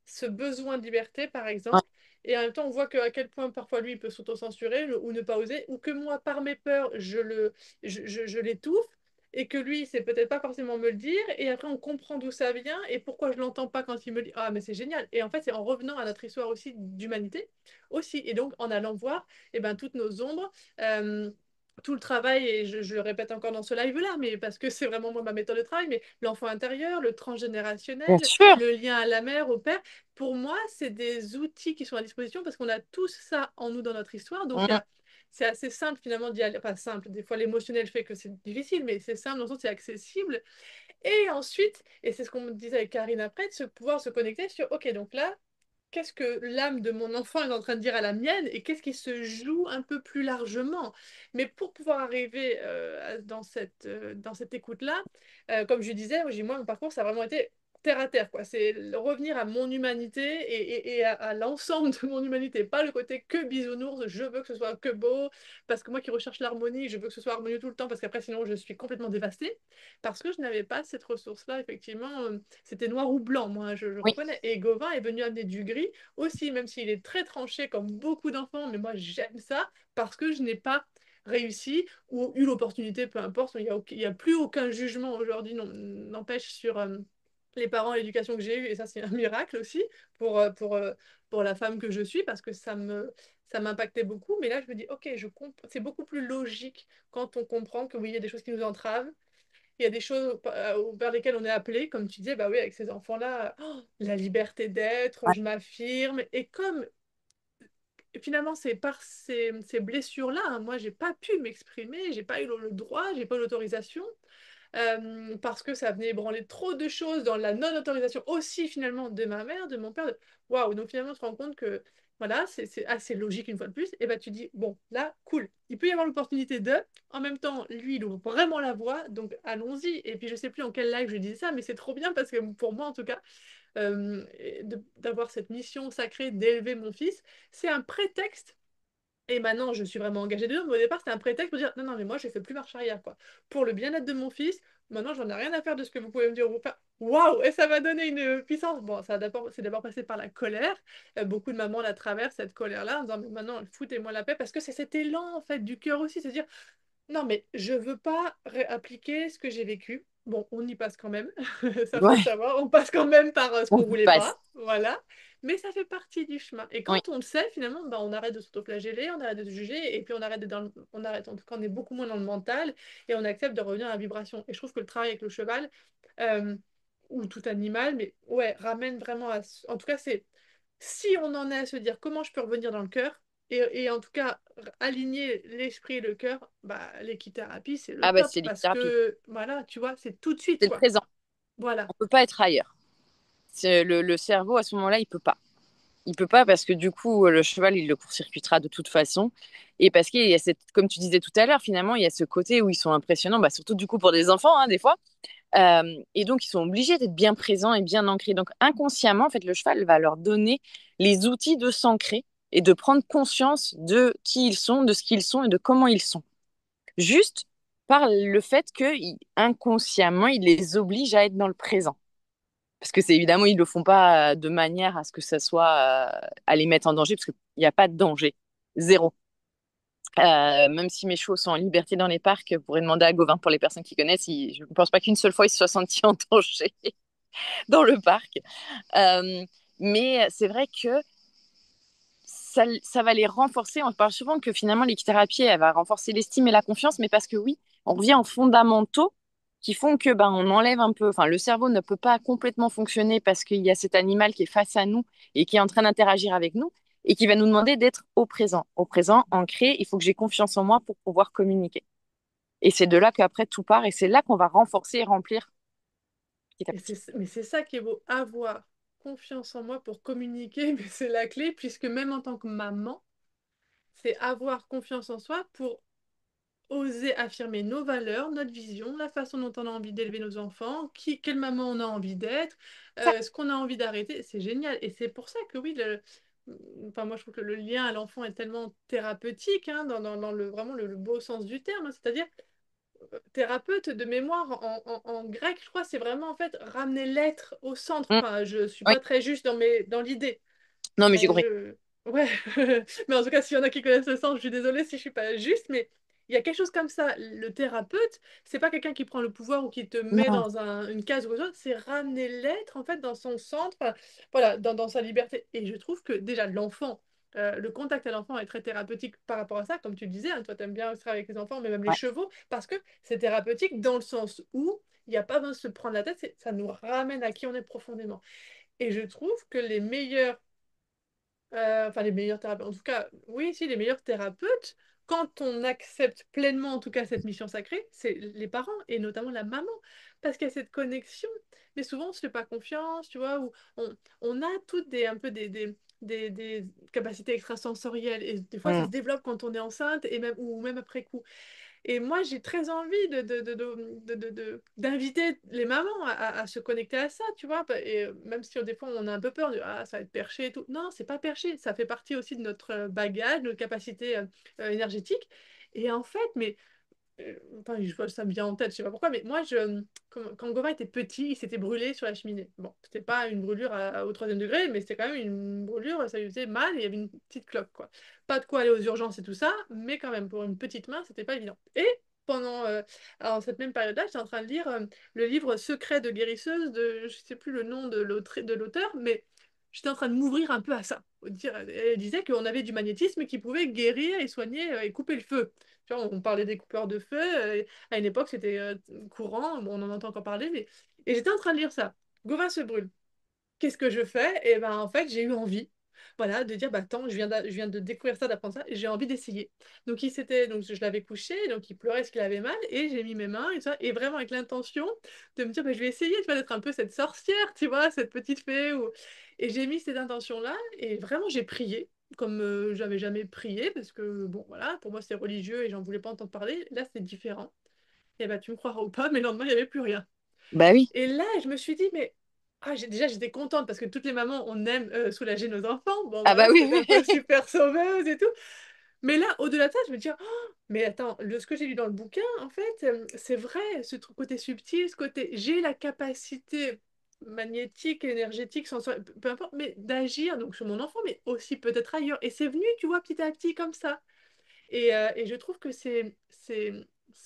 ce besoin de liberté, par
Ouais,
exemple, et en même temps, on voit que, à quel point parfois lui, il peut s'autocensurer ou ne pas oser, ou que moi, par mes peurs, je l'étouffe, et que lui, c'est peut-être pas forcément me le dire, et après, on comprend d'où ça vient, et pourquoi je l'entends pas quand il me dit, ah, mais c'est génial. Et en fait, c'est en revenant à notre histoire aussi d'humanité, aussi, et donc en allant voir, eh ben, toutes nos ombres. Tout le travail, et je le répète encore dans ce live-là, mais parce que c'est vraiment moi ma méthode de travail, mais l'enfant intérieur, le
bien
transgénérationnel,
sûr.
le lien à la mère, au père, pour moi, c'est des outils qui sont à disposition parce qu'on a tous ça en nous dans notre histoire. Donc,
Mhm.
c'est assez simple finalement d'y aller. Pas simple, des fois l'émotionnel fait que c'est difficile, mais c'est simple dans le sens où c'est accessible. Et ensuite, et c'est ce qu'on me disait avec Karine après, de pouvoir se connecter sur, ok, donc là, qu'est-ce que l'âme de mon enfant est en train de dire à la mienne et qu'est-ce qui se joue un peu plus largement. Mais pour pouvoir arriver dans cette écoute-là, comme je disais, moi, mon parcours, ça a vraiment été terre à terre, quoi. C'est revenir à mon humanité et à l'ensemble de mon humanité, pas le côté que bisounours, je veux que ce soit que beau, parce que moi qui recherche l'harmonie, je veux que ce soit harmonieux tout le temps, parce qu'après, sinon, je suis complètement dévastée, parce que je n'avais pas cette ressource-là, effectivement. C'était noir ou blanc, moi, je
Oui,
reconnais. Et Gauvin est venu amener du gris aussi, même s'il est très tranché comme beaucoup d'enfants, mais moi j'aime ça parce que je n'ai pas réussi ou eu l'opportunité, peu importe, il y a plus aucun jugement aujourd'hui, n'empêche sur les parents et l'éducation que j'ai eue, et ça c'est un miracle aussi pour, euh, pour, euh, pour la femme que je suis, parce que ça m'impactait beaucoup, mais là je me dis, ok, c'est beaucoup plus logique quand on comprend que oui, il y a des choses qui nous entravent, il y a des choses vers lesquelles on est appelé, comme tu disais, bah oui, avec ces enfants-là, oh, la liberté d'être,
ouais,
je m'affirme. Et comme finalement, c'est par ces blessures-là, hein, moi, j'ai pas pu m'exprimer, j'ai pas eu le droit, j'ai pas eu l'autorisation, parce que ça venait ébranler trop de choses dans la non-autorisation aussi, finalement, de ma mère, de mon père. Waouh, donc finalement, tu te rends compte que, voilà, c'est assez logique une fois de plus. Et bah, tu dis, bon, là, cool, il peut y avoir l'opportunité de. En même temps, lui, il ouvre vraiment la voie, donc allons-y. Et puis, je sais plus en quel live je disais ça, mais c'est trop bien parce que pour moi, en tout cas, d'avoir cette mission sacrée d'élever mon fils, c'est un prétexte. Et maintenant, je suis vraiment engagée dedans, mais au départ, c'était un prétexte pour dire non, non, mais moi, je fais plus marche arrière, quoi. Pour le bien-être de mon fils, maintenant, j'en ai rien à faire de ce que vous pouvez me dire ou pas. Waouh! Et ça m'a donné une puissance. Bon, c'est d'abord passé par la colère. Beaucoup de mamans la traversent, cette colère-là, en disant mais maintenant, foutez-moi la paix, parce que c'est cet élan, en fait, du cœur aussi, c'est à dire non, mais je veux pas appliquer ce que j'ai vécu. Bon, on y passe quand même, ça faut le
ouais,
savoir. On passe quand même par ce
on
qu'on
y
voulait
passe.
pas, voilà. Mais ça fait partie du chemin. Et
Oui,
quand on le sait, finalement, bah, on arrête de s'autoflageller, on arrête de se juger, et puis on arrête on arrête, en tout cas, on est beaucoup moins dans le mental, et on accepte de revenir à la vibration. Et je trouve que le travail avec le cheval, euh, ou tout animal, mais ouais, ramène vraiment à. En tout cas, c'est si on en est à se dire comment je peux revenir dans le cœur, et en tout cas aligner l'esprit et le cœur, bah, l'équithérapie, c'est le
ah bah
top
c'est
parce
littérature,
que, voilà, tu vois, c'est tout de suite,
c'est le
quoi.
présent.
Voilà.
On peut pas être ailleurs. Le cerveau à ce moment-là, il peut pas. Il peut pas parce que du coup, le cheval, il le court-circuitera de toute façon. Et parce qu'il y a cette, comme tu disais tout à l'heure, finalement, il y a ce côté où ils sont impressionnants, bah, surtout du coup pour des enfants, hein, des fois. Et donc, ils sont obligés d'être bien présents et bien ancrés. Donc, inconsciemment, en fait, le cheval va leur donner les outils de s'ancrer et de prendre conscience de qui ils sont, de ce qu'ils sont et de comment ils sont. Juste par le fait que, inconsciemment, il les oblige à être dans le présent. Parce que c'est évidemment, ils le font pas de manière à ce que ça soit à les mettre en danger, parce qu'il n'y a pas de danger. Zéro. Même si mes chevaux sont en liberté dans les parcs, vous pourrez demander à Gauvin pour les personnes qui connaissent. Je ne pense pas qu'une seule fois ils se soient sentis en danger dans le parc. Mais c'est vrai que ça va les renforcer. On parle souvent que finalement l'équithérapie, elle va renforcer l'estime et la confiance, mais parce que oui, on revient aux fondamentaux qui font que ben, on enlève un peu, enfin le cerveau ne peut pas complètement fonctionner parce qu'il y a cet animal qui est face à nous et qui est en train d'interagir avec nous et qui va nous demander d'être au présent, ancré. Il faut que j'ai confiance en moi pour pouvoir communiquer. Et c'est de là qu'après tout part et c'est là qu'on va renforcer et remplir petit à
Et
petit.
mais c'est ça qui est beau, avoir confiance en moi pour communiquer, mais c'est la clé, puisque même en tant que maman, c'est avoir confiance en soi pour oser affirmer nos valeurs, notre vision, la façon dont on a envie d'élever nos enfants, quelle maman on a envie d'être,
Ça,
ce qu'on a envie d'arrêter. C'est génial. Et c'est pour ça que oui, enfin, moi je trouve que le lien à l'enfant est tellement thérapeutique, hein, dans vraiment le beau sens du terme. Hein. C'est-à-dire, thérapeute de mémoire en grec, je crois, c'est vraiment en fait ramener l'être au centre.
mm,
Enfin, je suis
oui,
pas très juste dans l'idée.
non mais j'ai
Euh,
compris.
je... Ouais, mais en tout cas, s'il y en a qui connaissent le sens, je suis désolée si je suis pas juste, mais il y a quelque chose comme ça. Le thérapeute, c'est pas quelqu'un qui prend le pouvoir ou qui te met
Non,
dans une case ou autre, c'est ramener l'être en fait dans son centre, voilà, dans sa liberté. Et je trouve que déjà l'enfant, le contact à l'enfant est très thérapeutique par rapport à ça, comme tu le disais, hein, toi tu aimes bien aussi avec les enfants, mais même les
ouais,
chevaux, parce que c'est thérapeutique dans le sens où il n'y a pas besoin de se prendre la tête, ça nous ramène à qui on est profondément. Et je trouve que les meilleurs enfin les meilleurs thérapeutes, en tout cas, oui, si, les meilleurs thérapeutes, quand on accepte pleinement, en tout cas, cette mission sacrée, c'est les parents et notamment la maman, parce qu'il y a cette connexion. Mais souvent, on ne se fait pas confiance, tu vois, ou on a toutes un peu des capacités extrasensorielles, et des fois, ça
mm,
se développe quand on est enceinte, et même, ou même après coup. Et moi, j'ai très envie d'inviter les mamans à se connecter à ça, tu vois. Et même si des fois on a un peu peur de ah, ça va être perché et tout. Non, c'est pas perché. Ça fait partie aussi de notre bagage, de notre capacité énergétique. Et en fait, mais enfin, ça me vient en tête, je sais pas pourquoi, mais moi, quand Gauvin était petit, il s'était brûlé sur la cheminée. Bon, c'était pas une brûlure au troisième degré, mais c'était quand même une brûlure, ça lui faisait mal et il y avait une petite cloque, quoi. Pas de quoi aller aux urgences et tout ça, mais quand même, pour une petite main, c'était pas évident. Et pendant alors, cette même période-là, j'étais en train de lire le livre Secret de guérisseuse de, je sais plus le nom de l'auteur, mais j'étais en train de m'ouvrir un peu à ça. Elle disait qu'on avait du magnétisme qui pouvait guérir et soigner et couper le feu. Tu vois, on parlait des coupeurs de feu. À une époque, c'était courant. Bon, on en entend encore parler. Et j'étais en train de lire ça. Gauvin se brûle. Qu'est-ce que je fais? Et ben, en fait, j'ai eu envie. Voilà, de dire, bah attends, je viens de découvrir ça, d'apprendre ça, et j'ai envie d'essayer. Donc je l'avais couché, donc il pleurait parce qu'il avait mal, et j'ai mis mes mains, et ça, et vraiment avec l'intention de me dire, bah, je vais essayer, tu vois, d'être un peu cette sorcière, tu vois, cette petite fée. Et j'ai mis cette intention-là, et vraiment, j'ai prié, comme j'avais jamais prié, parce que, bon, voilà, pour moi, c'est religieux, et j'en voulais pas entendre parler. Là, c'est différent. Et bah, tu me croiras ou pas, mais le lendemain, il n'y avait plus rien.
bah oui.
Et là, je me suis dit, mais déjà, j'étais contente parce que toutes les mamans, on aime soulager nos enfants. Bon,
Ah bah
voilà, ce côté
oui,
un peu
oui.
super sauveuse et tout. Mais là, au-delà de ça, je me dis, oh, mais attends, ce que j'ai lu dans le bouquin, en fait, c'est vrai, côté subtil, ce côté, j'ai la capacité magnétique, énergétique, sensorielle, peu importe, mais d'agir donc sur mon enfant, mais aussi peut-être ailleurs. Et c'est venu, tu vois, petit à petit comme ça. Et je trouve que c'est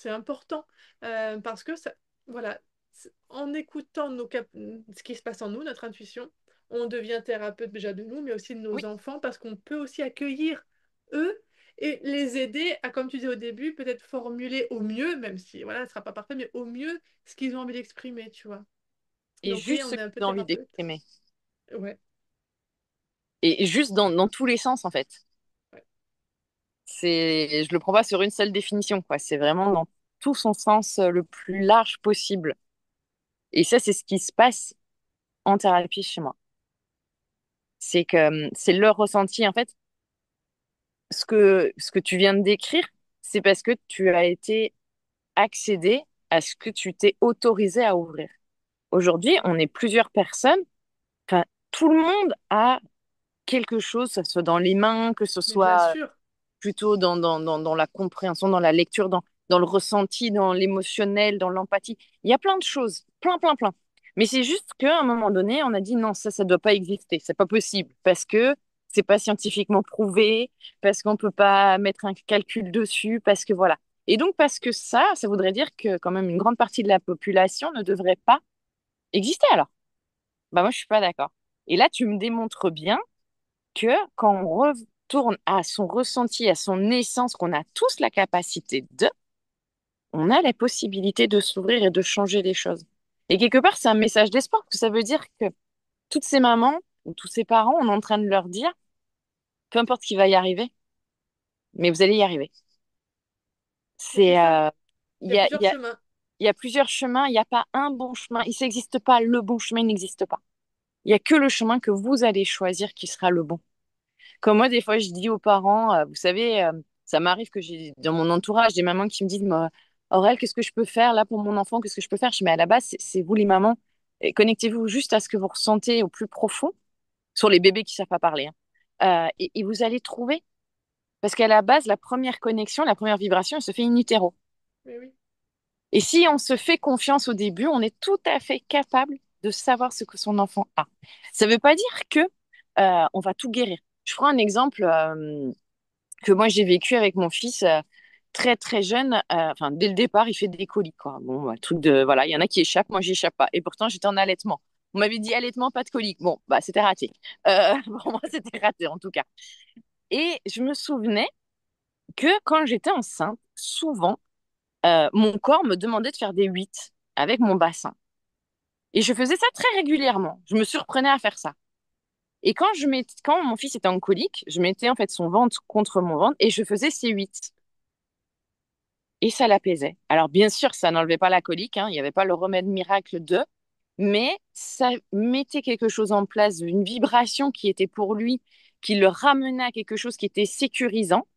important parce que ça, voilà, en écoutant ce qui se passe en nous, notre intuition, on devient thérapeute déjà de nous, mais aussi de
Oui.
nos enfants parce qu'on peut aussi accueillir eux et les aider à, comme tu disais au début, peut-être formuler au mieux, même si voilà, ce ne sera pas parfait, mais au mieux ce qu'ils ont envie d'exprimer, tu vois.
Et
Donc oui,
juste
on
ce
est un peu
qu'ils ont envie
thérapeute.
d'exprimer.
Ouais,
Et juste dans tous les sens, en fait.
ouais.
Je le prends pas sur une seule définition, quoi. C'est vraiment dans tout son sens le plus large possible. Et ça, c'est ce qui se passe en thérapie chez moi. C'est que c'est leur ressenti. En fait, ce que tu viens de décrire, c'est parce que tu as été accédé à ce que tu t'es autorisé à ouvrir. Aujourd'hui, on est plusieurs personnes. Enfin, tout le monde a quelque chose, que ce soit dans les mains, que ce
Mais bien
soit
sûr,
plutôt dans la compréhension, dans la lecture, dans le ressenti, dans l'émotionnel, dans l'empathie. Il y a plein de choses, plein, plein, plein. Mais c'est juste qu'à un moment donné, on a dit non, ça doit pas exister, c'est pas possible, parce que c'est pas scientifiquement prouvé, parce qu'on peut pas mettre un calcul dessus, parce que voilà. Et donc, parce que ça voudrait dire que quand même une grande partie de la population ne devrait pas exister alors. Bah moi, je suis pas d'accord. Et là, tu me démontres bien que quand on retourne à son ressenti, à son essence, qu'on a tous la capacité de, on a la possibilité de s'ouvrir et de changer les choses. Et quelque part, c'est un message d'espoir, parce que ça veut dire que toutes ces mamans ou tous ces parents, on est en train de leur dire, peu importe ce qui va y arriver, mais vous allez y arriver.
C'est
C'est,
ça.
il
Il y a
y a, il
plusieurs
y a,
chemins.
il y a plusieurs chemins, il n'y a pas un bon chemin. Il n'existe pas, le bon chemin il n'existe pas. Il n'y a que le chemin que vous allez choisir qui sera le bon. Comme moi, des fois, je dis aux parents, vous savez, ça m'arrive que j'ai dans mon entourage des mamans qui me disent, moi, Aurel, qu'est-ce que je peux faire là pour mon enfant? Qu'est-ce que je peux faire? Je dis, mais à la base, c'est vous les mamans. Et connectez-vous juste à ce que vous ressentez au plus profond, sur les bébés qui savent pas parler, hein. Et vous allez trouver. Parce qu'à la base, la première connexion, la première vibration, elle se fait in utero.
Mais oui.
Et si on se fait confiance au début, on est tout à fait capable de savoir ce que son enfant a. Ça ne veut pas dire que on va tout guérir. Je prends un exemple que moi j'ai vécu avec mon fils très très jeune. Enfin, dès le départ, il fait des coliques, quoi. Bon, bah, truc de voilà, il y en a qui échappent, moi j'y échappe pas. Et pourtant, j'étais en allaitement. On m'avait dit allaitement, pas de coliques. Bon, bah c'était raté. Pour moi, c'était raté en tout cas. Et je me souvenais que quand j'étais enceinte, souvent, mon corps me demandait de faire des 8 avec mon bassin. Et je faisais ça très régulièrement. Je me surprenais à faire ça. Et quand mon fils était en colique, je mettais en fait son ventre contre mon ventre et je faisais ces 8. Et ça l'apaisait. Alors bien sûr, ça n'enlevait pas la colique, hein, il n'y avait pas le remède miracle de, mais ça mettait quelque chose en place, une vibration qui était pour lui, qui le ramenait à quelque chose qui était sécurisant,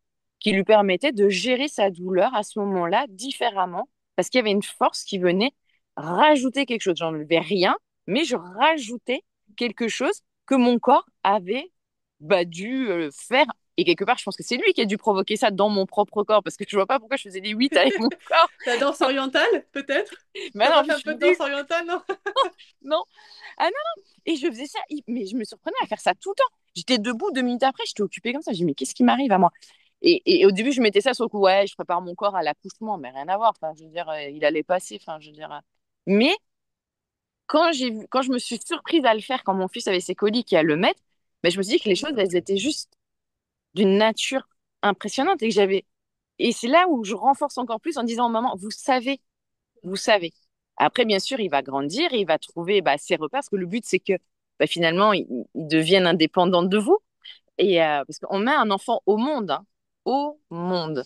qui lui permettait de gérer sa douleur à ce moment-là différemment, parce qu'il y avait une force qui venait rajouter quelque chose. J'enlevais rien, mais je rajoutais quelque chose que mon corps avait dû faire. Et quelque part, je pense que c'est lui qui a dû provoquer ça dans mon propre corps, parce que je vois pas pourquoi je faisais des 8 avec mon corps.
La danse orientale, peut-être?
Mais
T'as
non,
pas
puis
fait
je
un
suis
peu de
nulle.
danse orientale, non?
Non. Ah non, non. Et je faisais ça, mais je me surprenais à faire ça tout le temps. J'étais debout 2 minutes après, j'étais occupée comme ça. Je dis, mais qu'est-ce qui m'arrive à moi? Et au début, je mettais ça sur le coup, ouais, je prépare mon corps à l'accouchement, mais rien à voir. Enfin, je veux dire, il allait passer. Enfin, je veux dire. Mais quand je me suis surprise à le faire, quand mon fils avait ses coliques et à le mettre, ben, je me suis dit que les choses, elles étaient juste d'une nature impressionnante et que j'avais. Et c'est là où je renforce encore plus en disant, maman, vous savez. Vous savez. Après, bien sûr, il va grandir et il va trouver ses repères, parce que le but, c'est que finalement, il devienne indépendant de vous. Et parce qu'on met un enfant au monde, hein. Au monde.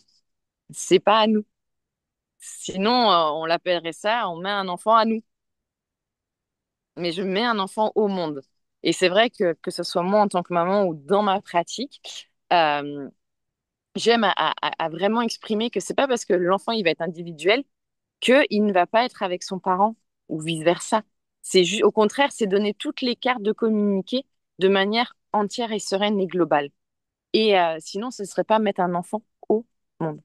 C'est pas à nous. Sinon, on l'appellerait ça, on met un enfant à nous. Mais je mets un enfant au monde. Et c'est vrai que ce soit moi en tant que maman ou dans ma pratique, euh, j'aime à vraiment exprimer que c'est pas parce que l'enfant il va être individuel qu'il ne va pas être avec son parent ou vice-versa. Au contraire, c'est donner toutes les cartes de communiquer de manière entière et sereine et globale. Et sinon, ce ne serait pas mettre un enfant au monde.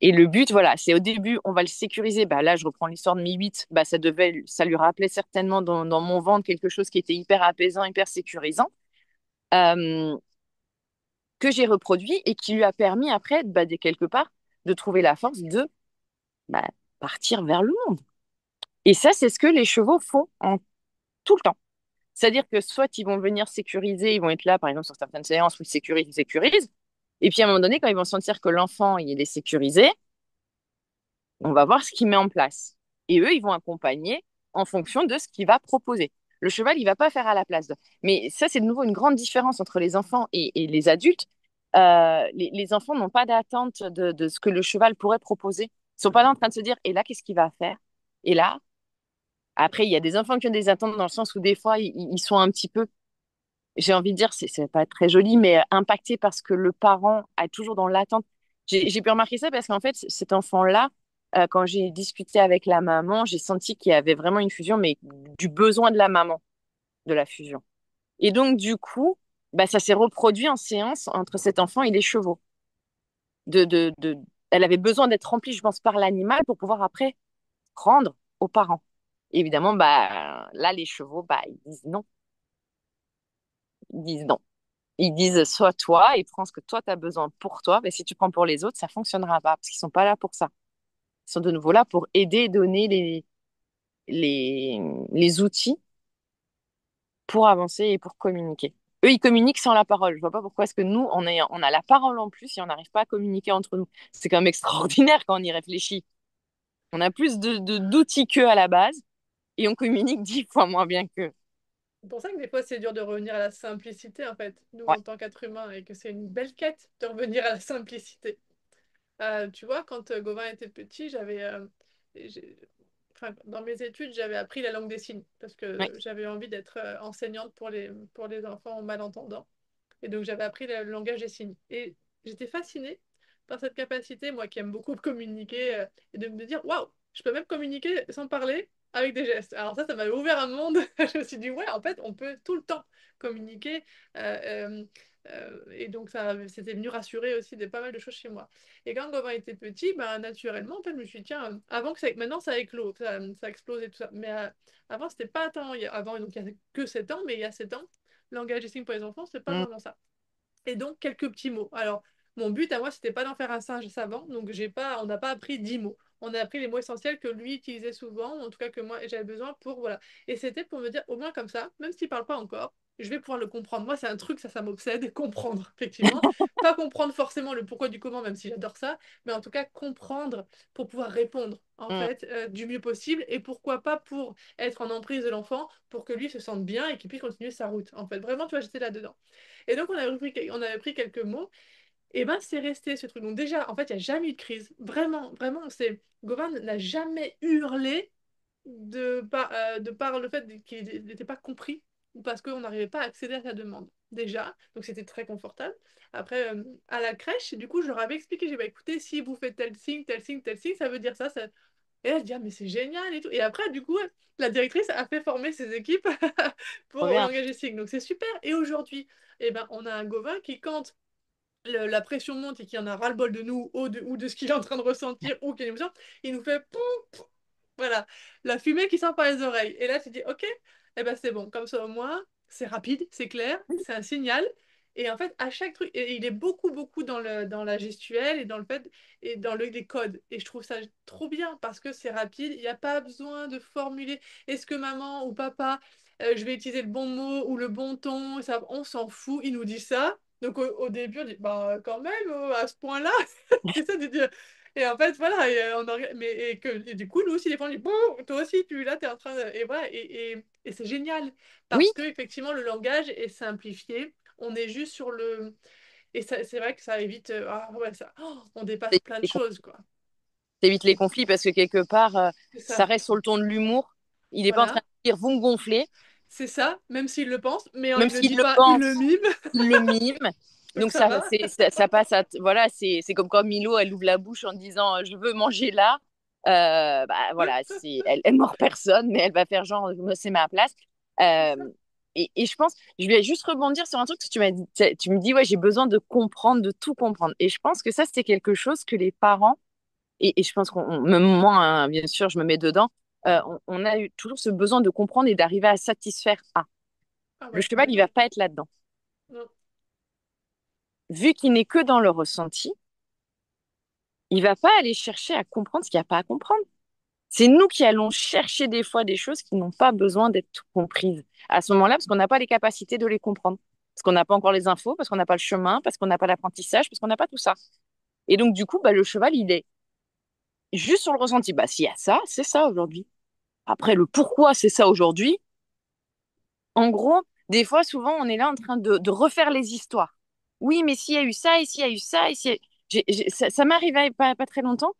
Et le but, voilà, c'est au début, on va le sécuriser. Bah, là, je reprends l'histoire de Mi-8. Bah, ça lui rappelait certainement dans mon ventre quelque chose qui était hyper apaisant, hyper sécurisant, euh, que j'ai reproduit et qui lui a permis après, quelque part, de trouver la force de bah, partir vers le monde. Et ça, c'est ce que les chevaux font tout le temps. C'est-à-dire que soit ils vont venir sécuriser, ils vont être là, par exemple, sur certaines séances où ils sécurisent. Et puis à un moment donné, quand ils vont sentir que l'enfant, il est sécurisé, on va voir ce qu'il met en place. Et eux, ils vont accompagner en fonction de ce qu'il va proposer. Le cheval, il va pas faire à la place de. Mais ça, c'est de nouveau une grande différence entre les enfants et les adultes. Les enfants n'ont pas d'attente de ce que le cheval pourrait proposer. Ils sont pas là en train de se dire, et là, qu'est-ce qu'il va faire? Et là, après, il y a des enfants qui ont des attentes dans le sens où des fois, ils sont un petit peu, j'ai envie de dire, c'est pas très joli, mais impactés parce que le parent est toujours dans l'attente. J'ai pu remarquer ça parce qu'en fait, cet enfant-là, quand j'ai discuté avec la maman, j'ai senti qu'il y avait vraiment une fusion, mais du besoin de la maman, de la fusion. Et donc, du coup, ça s'est reproduit en séance entre cet enfant et les chevaux. Elle avait besoin d'être remplie, je pense, par l'animal pour pouvoir après rendre aux parents. Évidemment, bah, là, les chevaux, bah, ils disent non. Ils disent non. Ils disent soit toi et prends ce que toi, tu as besoin pour toi. Mais si tu prends pour les autres, ça fonctionnera pas parce qu'ils sont pas là pour ça. Ils sont de nouveau là pour aider et donner les, les outils pour avancer et pour communiquer. Eux, ils communiquent sans la parole. Je vois pas pourquoi est-ce que nous, on a la parole en plus et on n'arrive pas à communiquer entre nous. C'est quand même extraordinaire quand on y réfléchit. On a plus d'outils qu'eux à la base et on communique 10 fois moins bien qu'eux.
C'est pour ça que des fois, c'est dur de revenir à la simplicité, en fait, nous,
Ouais.
en tant qu'êtres humains, et que c'est une belle quête de revenir à la simplicité. Tu vois, quand Gauvin était petit, j'ai- enfin, dans mes études, j'avais appris la langue des signes, parce
Ouais.
que j'avais envie d'être enseignante pour les enfants malentendants. Et donc, j'avais appris le langage des signes. Et j'étais fascinée par cette capacité, moi qui aime beaucoup communiquer, et de me dire, waouh, je peux même communiquer sans parler avec des gestes. Alors ça m'avait ouvert un monde. Je me suis dit, ouais, en fait, on peut tout le temps communiquer. euh, et donc, c'était venu rassurer aussi pas mal de choses chez moi. Et quand Gauvin était petit, ben, naturellement, en fait, je me suis dit, tiens, avant que ça, maintenant ça éclose, ça explose et tout ça. Mais avant, c'était pas tant. Avant, donc, il n'y a que 7 ans, mais il y a 7 ans, le langage des signes pour les enfants, c'est pas
Mm.
vraiment ça. Et donc, quelques petits mots. Alors, mon but à moi, c'était pas d'en faire un singe savant, donc on n'a pas appris 10 mots. On a appris les mots essentiels que lui utilisait souvent, ou en tout cas que moi j'avais besoin pour, voilà. Et c'était pour me dire, au moins comme ça, même s'il parle pas encore, je vais pouvoir le comprendre. Moi, c'est un truc, ça m'obsède, comprendre, effectivement. Pas comprendre forcément le pourquoi du comment, même si j'adore ça, mais en tout cas comprendre pour pouvoir répondre, en
Mm.
fait, du mieux possible, et pourquoi pas pour être en emprise de l'enfant, pour que lui se sente bien et qu'il puisse continuer sa route. En fait, vraiment, tu vois, j'étais là-dedans. Et donc, on avait pris quelques mots, et ben c'est resté ce truc. Donc, déjà, en fait, il n'y a jamais eu de crise. Vraiment, vraiment, Govan n'a jamais hurlé de par le fait qu'il n'était pas compris ou parce qu'on n'arrivait pas à accéder à sa demande. Déjà, donc c'était très confortable. Après, à la crèche, du coup, je leur avais expliqué, j'ai dit, bah, écoutez, si vous faites tel signe, tel signe, tel signe, ça veut dire ça. Et elle dit, ah, mais c'est génial et tout. Et après, du coup, la directrice a fait former ses équipes
Trop
au
bien.
langage des signes. Donc c'est super. Et aujourd'hui, eh ben, on a un Gauvin qui, quand la pression monte et qu'il en a ras-le-bol de nous ou de ce qu'il est en train de ressentir ou qu'il a une émotion, il nous fait poum, poum. Voilà, la fumée qui sort par les oreilles. Et là, tu dis, ok, eh ben c'est bon, comme ça au moins, c'est rapide, c'est clair, c'est un signal. Et en fait, à chaque truc, et il est beaucoup, beaucoup dans la gestuelle et dans le fait, et dans les codes. Et je trouve ça trop bien parce que c'est rapide, il n'y a pas besoin de formuler est-ce que maman ou papa, je vais utiliser le bon mot ou le bon ton, ça, on s'en fout, il nous dit ça. Donc au début, on dit, bah quand même, à ce point-là, c'est ça de dire. Et en fait, voilà, et du coup, nous aussi, des fois, on dit, bon, toi aussi, là, t'es en train de. Et voilà, et c'est génial,
Oui,
parce que effectivement, le langage est simplifié. On est juste sur le. Et c'est vrai que ça évite. Ah ouais, on dépasse plein de choses, quoi.
t'évites les conflits parce que quelque part,
C'est
ça
ça.
reste sur le ton de l'humour. Il n'est pas en train
Voilà.
de dire vous me gonflez,
C'est ça, même s'il le pense, mais
même
il le
s'il
dit
le
pas, il le
pense,
mime.
il le mime.
Donc
Donc
ça va.
ça passe à, voilà, c'est comme quand Milo, elle ouvre la bouche en disant je veux manger là. Bah voilà, elle mord personne, mais elle va faire genre c'est ma place.
C'est
Euh,
ça.
et je pense, je vais juste rebondir sur un truc que tu m'as dit. Tu me dis ouais, j'ai besoin de comprendre, de tout comprendre. Et je pense que ça, c'est quelque chose que les parents et je pense même moi, hein, bien sûr, je me mets dedans, on a eu toujours ce besoin de comprendre et d'arriver à satisfaire A.
Ah
Le
ouais,
cheval, il va
complètement.
pas être là-dedans.
Non.
Vu qu'il n'est que dans le ressenti, il va pas aller chercher à comprendre ce qu'il n'y a pas à comprendre. C'est nous qui allons chercher des fois des choses qui n'ont pas besoin d'être comprises à ce moment-là, parce qu'on n'a pas les capacités de les comprendre, parce qu'on n'a pas encore les infos, parce qu'on n'a pas le chemin, parce qu'on n'a pas l'apprentissage, parce qu'on n'a pas tout ça. Et donc, du coup, bah, le cheval, il est juste sur le ressenti. Bah, s'il y a ça, c'est ça aujourd'hui. Après, le pourquoi c'est ça aujourd'hui, en gros, des fois, souvent, on est là en train de refaire les histoires. Oui, mais s'il y a eu ça, et s'il y a eu ça, et s'il y a... ça m'arrivait pas très longtemps.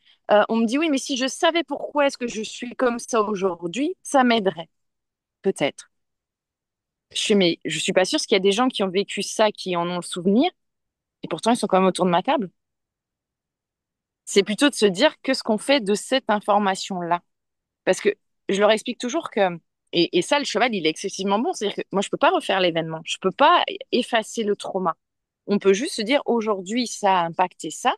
On me dit, oui, mais si je savais pourquoi est-ce que je suis comme ça aujourd'hui, ça m'aiderait, peut-être. Mais je suis pas sûre, parce qu'il y a des gens qui ont vécu ça, qui en ont le souvenir, et pourtant, ils sont quand même autour de ma table. C'est plutôt de se dire, qu'est-ce qu'on fait de cette information-là? Parce que je leur explique toujours que, et ça, le cheval, il est excessivement bon. C'est-à-dire que moi, je peux pas refaire l'événement. Je peux pas effacer le trauma. On peut juste se dire, aujourd'hui, ça a impacté ça.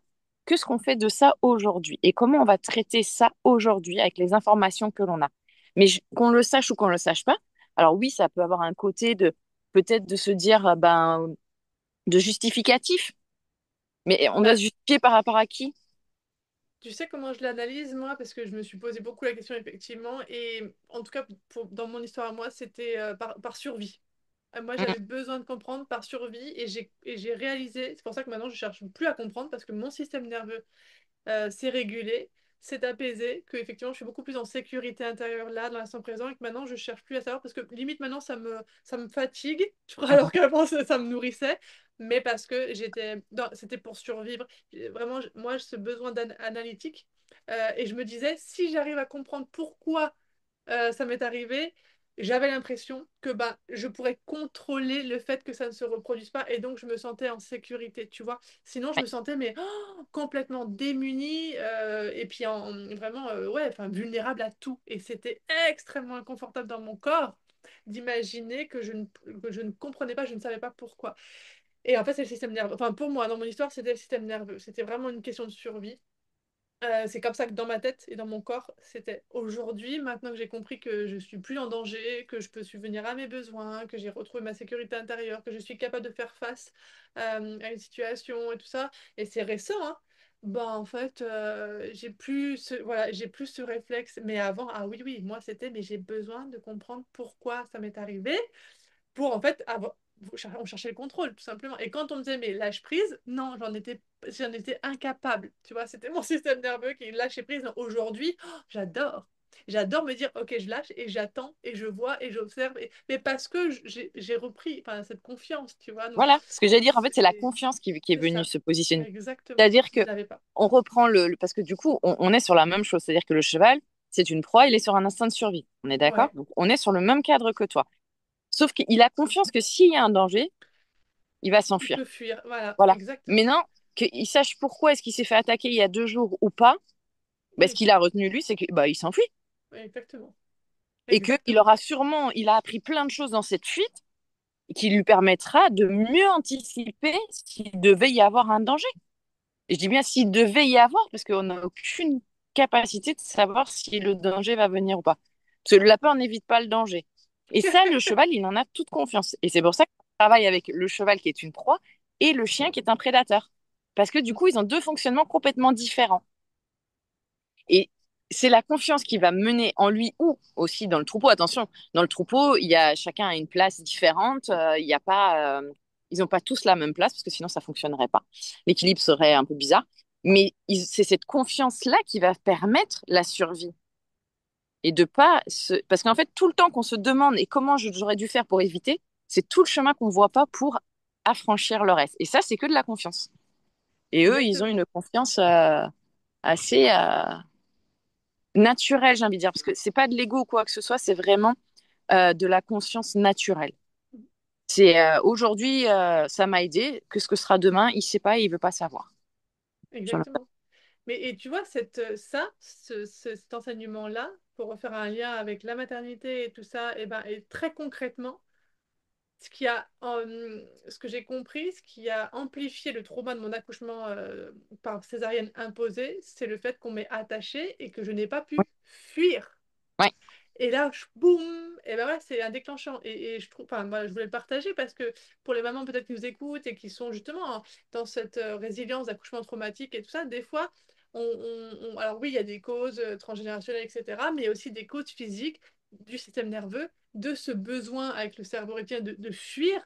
Qu'est-ce qu'on fait de ça aujourd'hui? Et comment on va traiter ça aujourd'hui avec les informations que l'on a? Mais qu'on le sache ou qu'on le sache pas, alors oui, ça peut avoir un côté de peut-être de se dire ben de justificatif, mais on doit
Bah,
se justifier par rapport à qui?
tu sais comment je l'analyse, moi, parce que je me suis posé beaucoup la question, effectivement, et en tout cas, dans mon histoire à moi, c'était par survie. Moi,
Mm.
j'avais besoin de comprendre par survie, et j'ai réalisé, c'est pour ça que maintenant, je cherche plus à comprendre, parce que mon système nerveux s'est régulé, s'est apaisé, que effectivement je suis beaucoup plus en sécurité intérieure là, dans l'instant présent, et que maintenant je cherche plus à savoir parce que limite maintenant ça me fatigue, tu vois, alors qu'avant ça me nourrissait, mais parce que c'était pour survivre. Vraiment, moi, ce besoin analytique, et je me disais, si j'arrive à comprendre pourquoi ça m'est arrivé, j'avais l'impression que bah, je pourrais contrôler le fait que ça ne se reproduise pas et donc je me sentais en sécurité, tu vois. Sinon, je
Ouais.
me sentais mais complètement démunie et puis vraiment ouais, enfin, vulnérable à tout. Et c'était extrêmement inconfortable dans mon corps d'imaginer que je ne comprenais pas, je ne savais pas pourquoi. Et en fait, c'est le système nerveux. Enfin, pour moi, dans mon histoire, c'était le système nerveux. C'était vraiment une question de survie. C'est comme ça que dans ma tête et dans mon corps, c'était aujourd'hui, maintenant que j'ai compris que je suis plus en danger, que je peux subvenir à mes besoins, que j'ai retrouvé ma sécurité intérieure, que je suis capable de faire face à une situation et tout ça. Et c'est récent, hein. Bah, en fait, voilà, j'ai plus ce réflexe. Mais avant, ah oui, oui, moi c'était, mais j'ai besoin de comprendre pourquoi ça m'est arrivé pour en fait avoir. On cherchait le contrôle, tout simplement. Et quand on me disait, mais lâche prise, non, j'en étais incapable. Tu vois, c'était mon système nerveux qui lâchait prise. Non, aujourd'hui, j'adore. J'adore me dire, ok, je lâche et j'attends et je vois et j'observe. Mais parce que j'ai repris enfin, cette confiance, tu vois. Donc,
Voilà, ce que j'allais dire, en fait, c'est la
c'est
confiance qui est
c'est
venue
ça.
se positionner.
Exactement.
C'est-à-dire que
Je l'avais pas.
on reprend parce que du coup, on est sur la même chose. C'est-à-dire que le cheval, c'est une proie, il est sur un instinct de survie. On est d'accord?
Ouais.
Donc, on est sur le même cadre que toi. Sauf qu'il a confiance que s'il y a un danger, il va
Il
s'enfuir.
peut fuir. Voilà,
Voilà.
exactement.
Maintenant, qu'il sache pourquoi est-ce qu'il s'est fait attaquer il y a 2 jours ou pas, ben, ce
Oui,
qu'il a retenu, lui, c'est que bah, il s'enfuit.
oui, exactement.
Et qu'il
Exactement.
il a appris plein de choses dans cette fuite qui lui permettra de mieux anticiper s'il devait y avoir un danger. Et je dis bien s'il devait y avoir, parce qu'on n'a aucune capacité de savoir si le danger va venir ou pas. Parce que le lapin n'évite pas le danger. Et ça, le cheval, il en a toute confiance. Et c'est pour ça qu'on travaille avec le cheval qui est une proie et le chien qui est un prédateur. Parce que du coup, ils ont deux fonctionnements complètement différents. Et c'est la confiance qui va mener en lui ou aussi dans le troupeau. Attention, dans le troupeau, il y a chacun a une place différente. Il y a pas, ils n'ont pas tous la même place parce que sinon ça fonctionnerait pas. L'équilibre serait un peu bizarre. Mais c'est cette confiance-là qui va permettre la survie et de pas se... parce qu'en fait tout le temps qu'on se demande et comment j'aurais dû faire pour éviter, c'est tout le chemin qu'on voit pas pour affranchir le reste. Et ça, c'est que de la confiance. Et eux, ils ont
Exactement.
une confiance assez naturel, j'ai envie de dire, parce que c'est pas de l'ego ou quoi que ce soit, c'est vraiment de la conscience naturelle. C'est aujourd'hui, ça m'a aidé, que ce que sera demain, il sait pas et il veut pas savoir. Voilà.
Exactement. Mais et tu vois, cet enseignement-là, pour refaire un lien avec la maternité et tout ça, et très concrètement, ce que j'ai compris, ce qui a amplifié le trauma de mon accouchement par césarienne imposée, c'est le fait qu'on m'ait attachée et que je n'ai pas pu fuir.
Ouais,
Et là, boum, et ben ouais, c'est un déclenchant. Et je trouve, enfin, moi, je voulais le partager parce que pour les mamans peut-être qui nous écoutent et qui sont justement dans cette résilience d'accouchement traumatique et tout ça, des fois, alors oui, il y a des causes transgénérationnelles, etc., mais il y a aussi des causes physiques du système nerveux, de ce besoin avec le cerveau reptilien de fuir.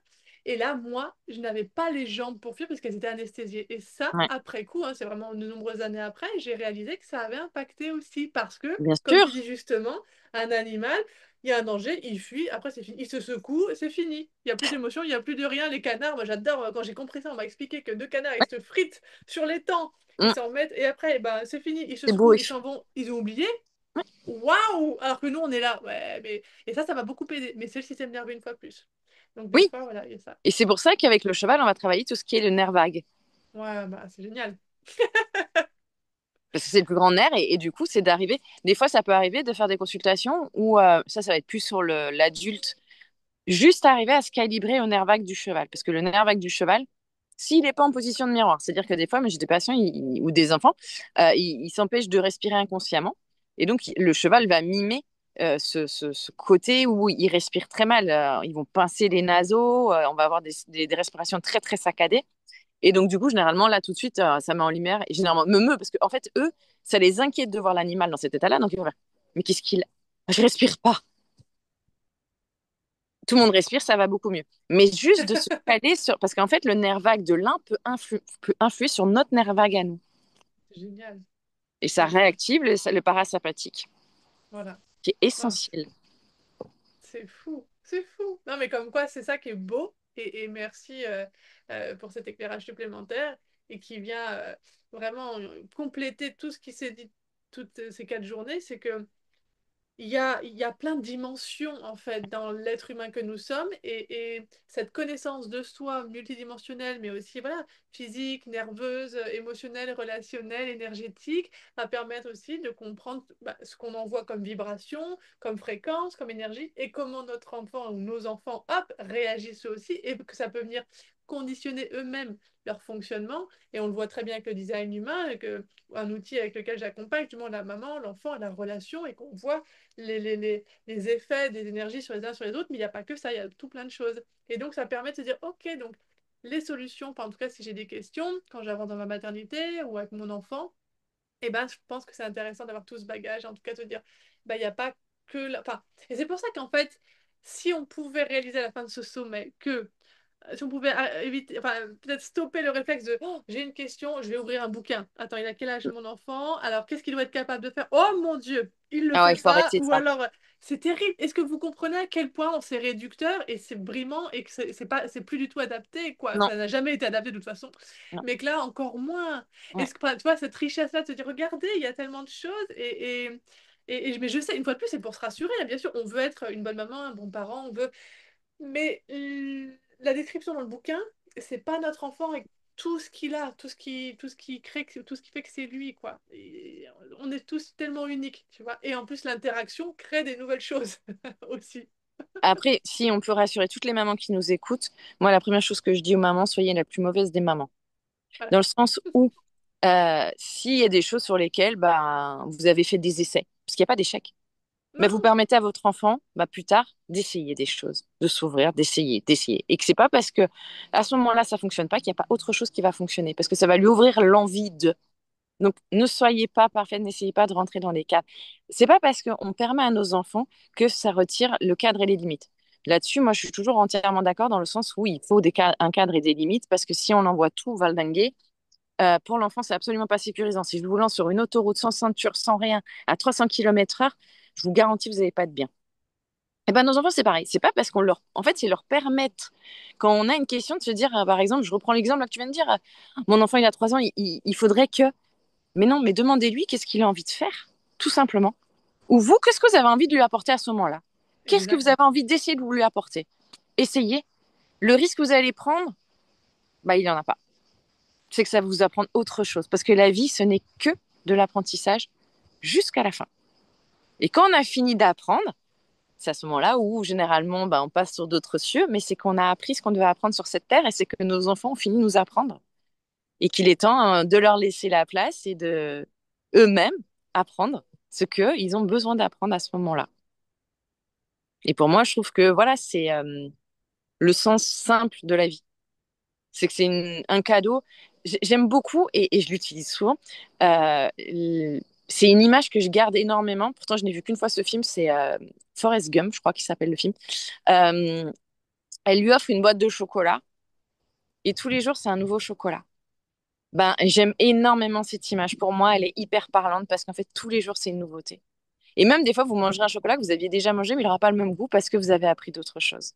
Et là, moi, je n'avais pas les jambes pour fuir parce qu'elles étaient anesthésiées. Et ça,
ouais,
après coup, hein, c'est vraiment de nombreuses années après, j'ai réalisé que ça avait impacté aussi parce que,
bien
comme tu
sûr.
dis justement, un animal, il y a un danger, il fuit, après c'est fini. Il se secoue, c'est fini. Il n'y a plus d'émotion, il n'y a plus de rien. Les canards, moi j'adore, quand j'ai compris ça, on m'a expliqué que deux canards, ils
Ouais.
se fritent sur les temps, ils
Mm,
s'en mettent, et après, ben, c'est fini, ils se
c'est beau.
secouent, ils s'en vont, ils ont oublié.
Ouais.
Waouh! Alors que nous, on est là. Ouais, mais... Et ça m'a beaucoup aidé. Mais c'est le système nerveux une fois plus. Donc des
Oui,
fois, voilà, il y a ça.
et c'est pour ça qu'avec le cheval, on va travailler tout ce qui est le nerf vague.
Ouais, bah c'est génial.
Parce que c'est le plus grand nerf, et du coup, c'est d'arriver. Des fois, ça peut arriver de faire des consultations où ça va être plus sur l'adulte, juste arriver à se calibrer au nerf vague du cheval. Parce que le nerf vague du cheval, s'il n'est pas en position de miroir, c'est-à-dire que des fois, mais j'ai des patients ou des enfants, ils s'empêchent de respirer inconsciemment. Et donc, le cheval va mimer ce côté où ils respirent très mal. Ils vont pincer les naseaux, on va avoir des respirations très, très saccadées. Et donc, du coup, généralement, là, tout de suite, ça met en lumière, et généralement, me, parce qu'en fait, eux, ça les inquiète de voir l'animal dans cet état-là. Donc, ils vont faire, mais qu'est-ce qu'il a? Je respire pas. Tout le monde respire, ça va beaucoup mieux. Mais juste de se caler sur, parce qu'en fait, le nerf vague de l'un peut influer sur notre nerf vague à nous.
C'est génial.
Et
C'est
ça
génial.
réactive le parasympathique,
Voilà.
qui est
Ah,
essentiel.
c'est fou. C'est fou. Non, mais comme quoi, c'est ça qui est beau. Et merci pour cet éclairage supplémentaire et qui vient vraiment compléter tout ce qui s'est dit toutes ces 4 journées. C'est que il y a plein de dimensions en fait dans l'être humain que nous sommes et cette connaissance de soi multidimensionnelle mais aussi voilà physique, nerveuse, émotionnelle, relationnelle, énergétique va permettre aussi de comprendre bah, ce qu'on envoie comme vibration, comme fréquence, comme énergie et comment notre enfant ou nos enfants hop réagissent eux aussi et que ça peut venir conditionner eux-mêmes leur fonctionnement et on le voit très bien avec le design humain que un outil avec lequel j'accompagne justement la maman, l'enfant, la relation et qu'on voit les effets des énergies sur les uns sur les autres, mais il n'y a pas que ça, il y a tout plein de choses. Et donc, ça permet de se dire, OK, donc les solutions, enfin, en tout cas, si j'ai des questions, quand j'avance dans ma maternité ou avec mon enfant, eh ben, je pense que c'est intéressant d'avoir tout ce bagage, en tout cas, de se dire, bah, il n'y a pas que... Enfin, et c'est pour ça qu'en fait, si on pouvait réaliser à la fin de ce sommet que si on pouvait éviter, enfin, peut-être stopper le réflexe de oh, j'ai une question, je vais ouvrir un bouquin. Attends, il a quel âge mon enfant? Alors, qu'est-ce qu'il doit être capable de faire? Oh mon Dieu, il le
Ah ouais,
fait
il faut
pas.
arrêter
Ou
ça.
alors, c'est terrible. Est-ce que vous comprenez à quel point c'est réducteur et c'est brimant et que c'est pas, c'est plus du tout adapté, quoi.
Non,
Ça n'a jamais été adapté de toute façon.
non.
Mais que là, encore moins.
Ouais.
Est-ce que, enfin, tu vois, cette richesse-là de se dire, regardez, il y a tellement de choses mais je sais, une fois de plus, c'est pour se rassurer, hein, bien sûr, on veut être une bonne maman, un bon parent, on veut mais la description dans le bouquin, c'est pas notre enfant et tout ce qu'il a, tout ce qui crée, tout ce qui fait que c'est lui, quoi. Et on est tous tellement uniques, tu vois. Et en plus, l'interaction crée des nouvelles choses aussi.
Après, si on peut rassurer toutes les mamans qui nous écoutent, moi, la première chose que je dis aux mamans, soyez la plus mauvaise des mamans.
Voilà.
Dans le sens où, s'il y a des choses sur lesquelles bah, vous avez fait des essais, parce qu'il n'y a pas d'échec, mais vous
Non,
permettez à votre enfant, bah, plus tard, d'essayer des choses, de s'ouvrir, d'essayer. Et que c'est pas parce que à ce moment-là, ça fonctionne pas qu'il n'y a pas autre chose qui va fonctionner, parce que ça va lui ouvrir l'envie de. Donc, ne soyez pas parfaite, n'essayez pas de rentrer dans les cadres. C'est pas parce qu'on permet à nos enfants que ça retire le cadre et les limites. Là-dessus, moi, je suis toujours entièrement d'accord dans le sens où il faut un cadre et des limites, parce que si on envoie tout valdinguer, pour l'enfant, c'est absolument pas sécurisant. Si je vous lance sur une autoroute sans ceinture, sans rien, à 300 km/h, je vous garantis, vous n'allez pas de bien. Et ben, nos enfants, c'est pareil. C'est pas parce qu'on leur, en fait, c'est leur permettre, quand on a une question, de se dire, par exemple, je reprends l'exemple là que tu viens de dire, mon enfant, il a 3 ans, il faudrait que, mais non, mais demandez-lui qu'est-ce qu'il a envie de faire, tout simplement. Ou vous, qu'est-ce que vous avez envie de lui apporter à ce moment-là? Qu'est-ce que vous avez
exact.
envie d'essayer de vous lui apporter? Essayez. Le risque que vous allez prendre, bah, il n'y en a pas. C'est que ça va vous apprendre autre chose. Parce que la vie, ce n'est que de l'apprentissage jusqu'à la fin. Et quand on a fini d'apprendre, c'est à ce moment-là où généralement bah, on passe sur d'autres cieux, mais c'est qu'on a appris ce qu'on devait apprendre sur cette terre et c'est que nos enfants ont fini de nous apprendre. Et qu'il est temps de leur laisser la place et de eux-mêmes apprendre ce qu'ils ont besoin d'apprendre à ce moment-là. Et pour moi, je trouve que voilà, c'est le sens simple de la vie. C'est que c'est un cadeau. J'aime beaucoup et je l'utilise souvent. C'est une image que je garde énormément. Pourtant, je n'ai vu qu'une fois ce film. C'est Forrest Gump, je crois qu'il s'appelle le film. Euh, Elle lui offre une boîte de chocolat et tous les jours, c'est un nouveau chocolat. Ben, j'aime énormément cette image. Pour moi, elle est hyper parlante parce qu'en fait, tous les jours, c'est une nouveauté. Et même des fois, vous mangerez un chocolat que vous aviez déjà mangé, mais il n'aura pas le même goût parce que vous avez appris d'autres choses.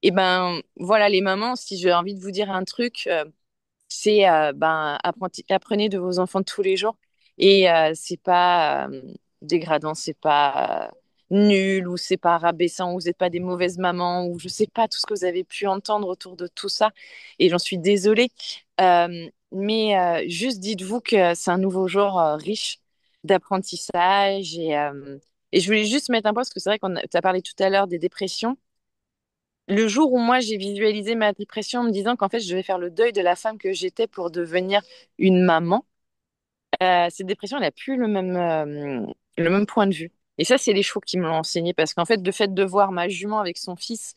Et ben, voilà, les mamans, si j'ai envie de vous dire un truc, c'est ben, apprenez de vos enfants tous les jours. Et c'est pas dégradant, c'est pas nul ou c'est pas rabaissant ou vous n'êtes pas des mauvaises mamans ou je sais pas tout ce que vous avez pu entendre autour de tout ça. Et j'en suis désolée. Mais juste dites-vous que c'est un nouveau jour riche d'apprentissage. Et je voulais juste mettre un point parce que c'est vrai qu'on tu as parlé tout à l'heure des dépressions. Le jour où moi j'ai visualisé ma dépression en me disant qu'en fait je devais faire le deuil de la femme que j'étais pour devenir une maman, cette dépression elle a plus le même point de vue. Et ça, c'est les chevaux qui me l'ont enseigné parce qu'en fait, le fait de voir ma jument avec son fils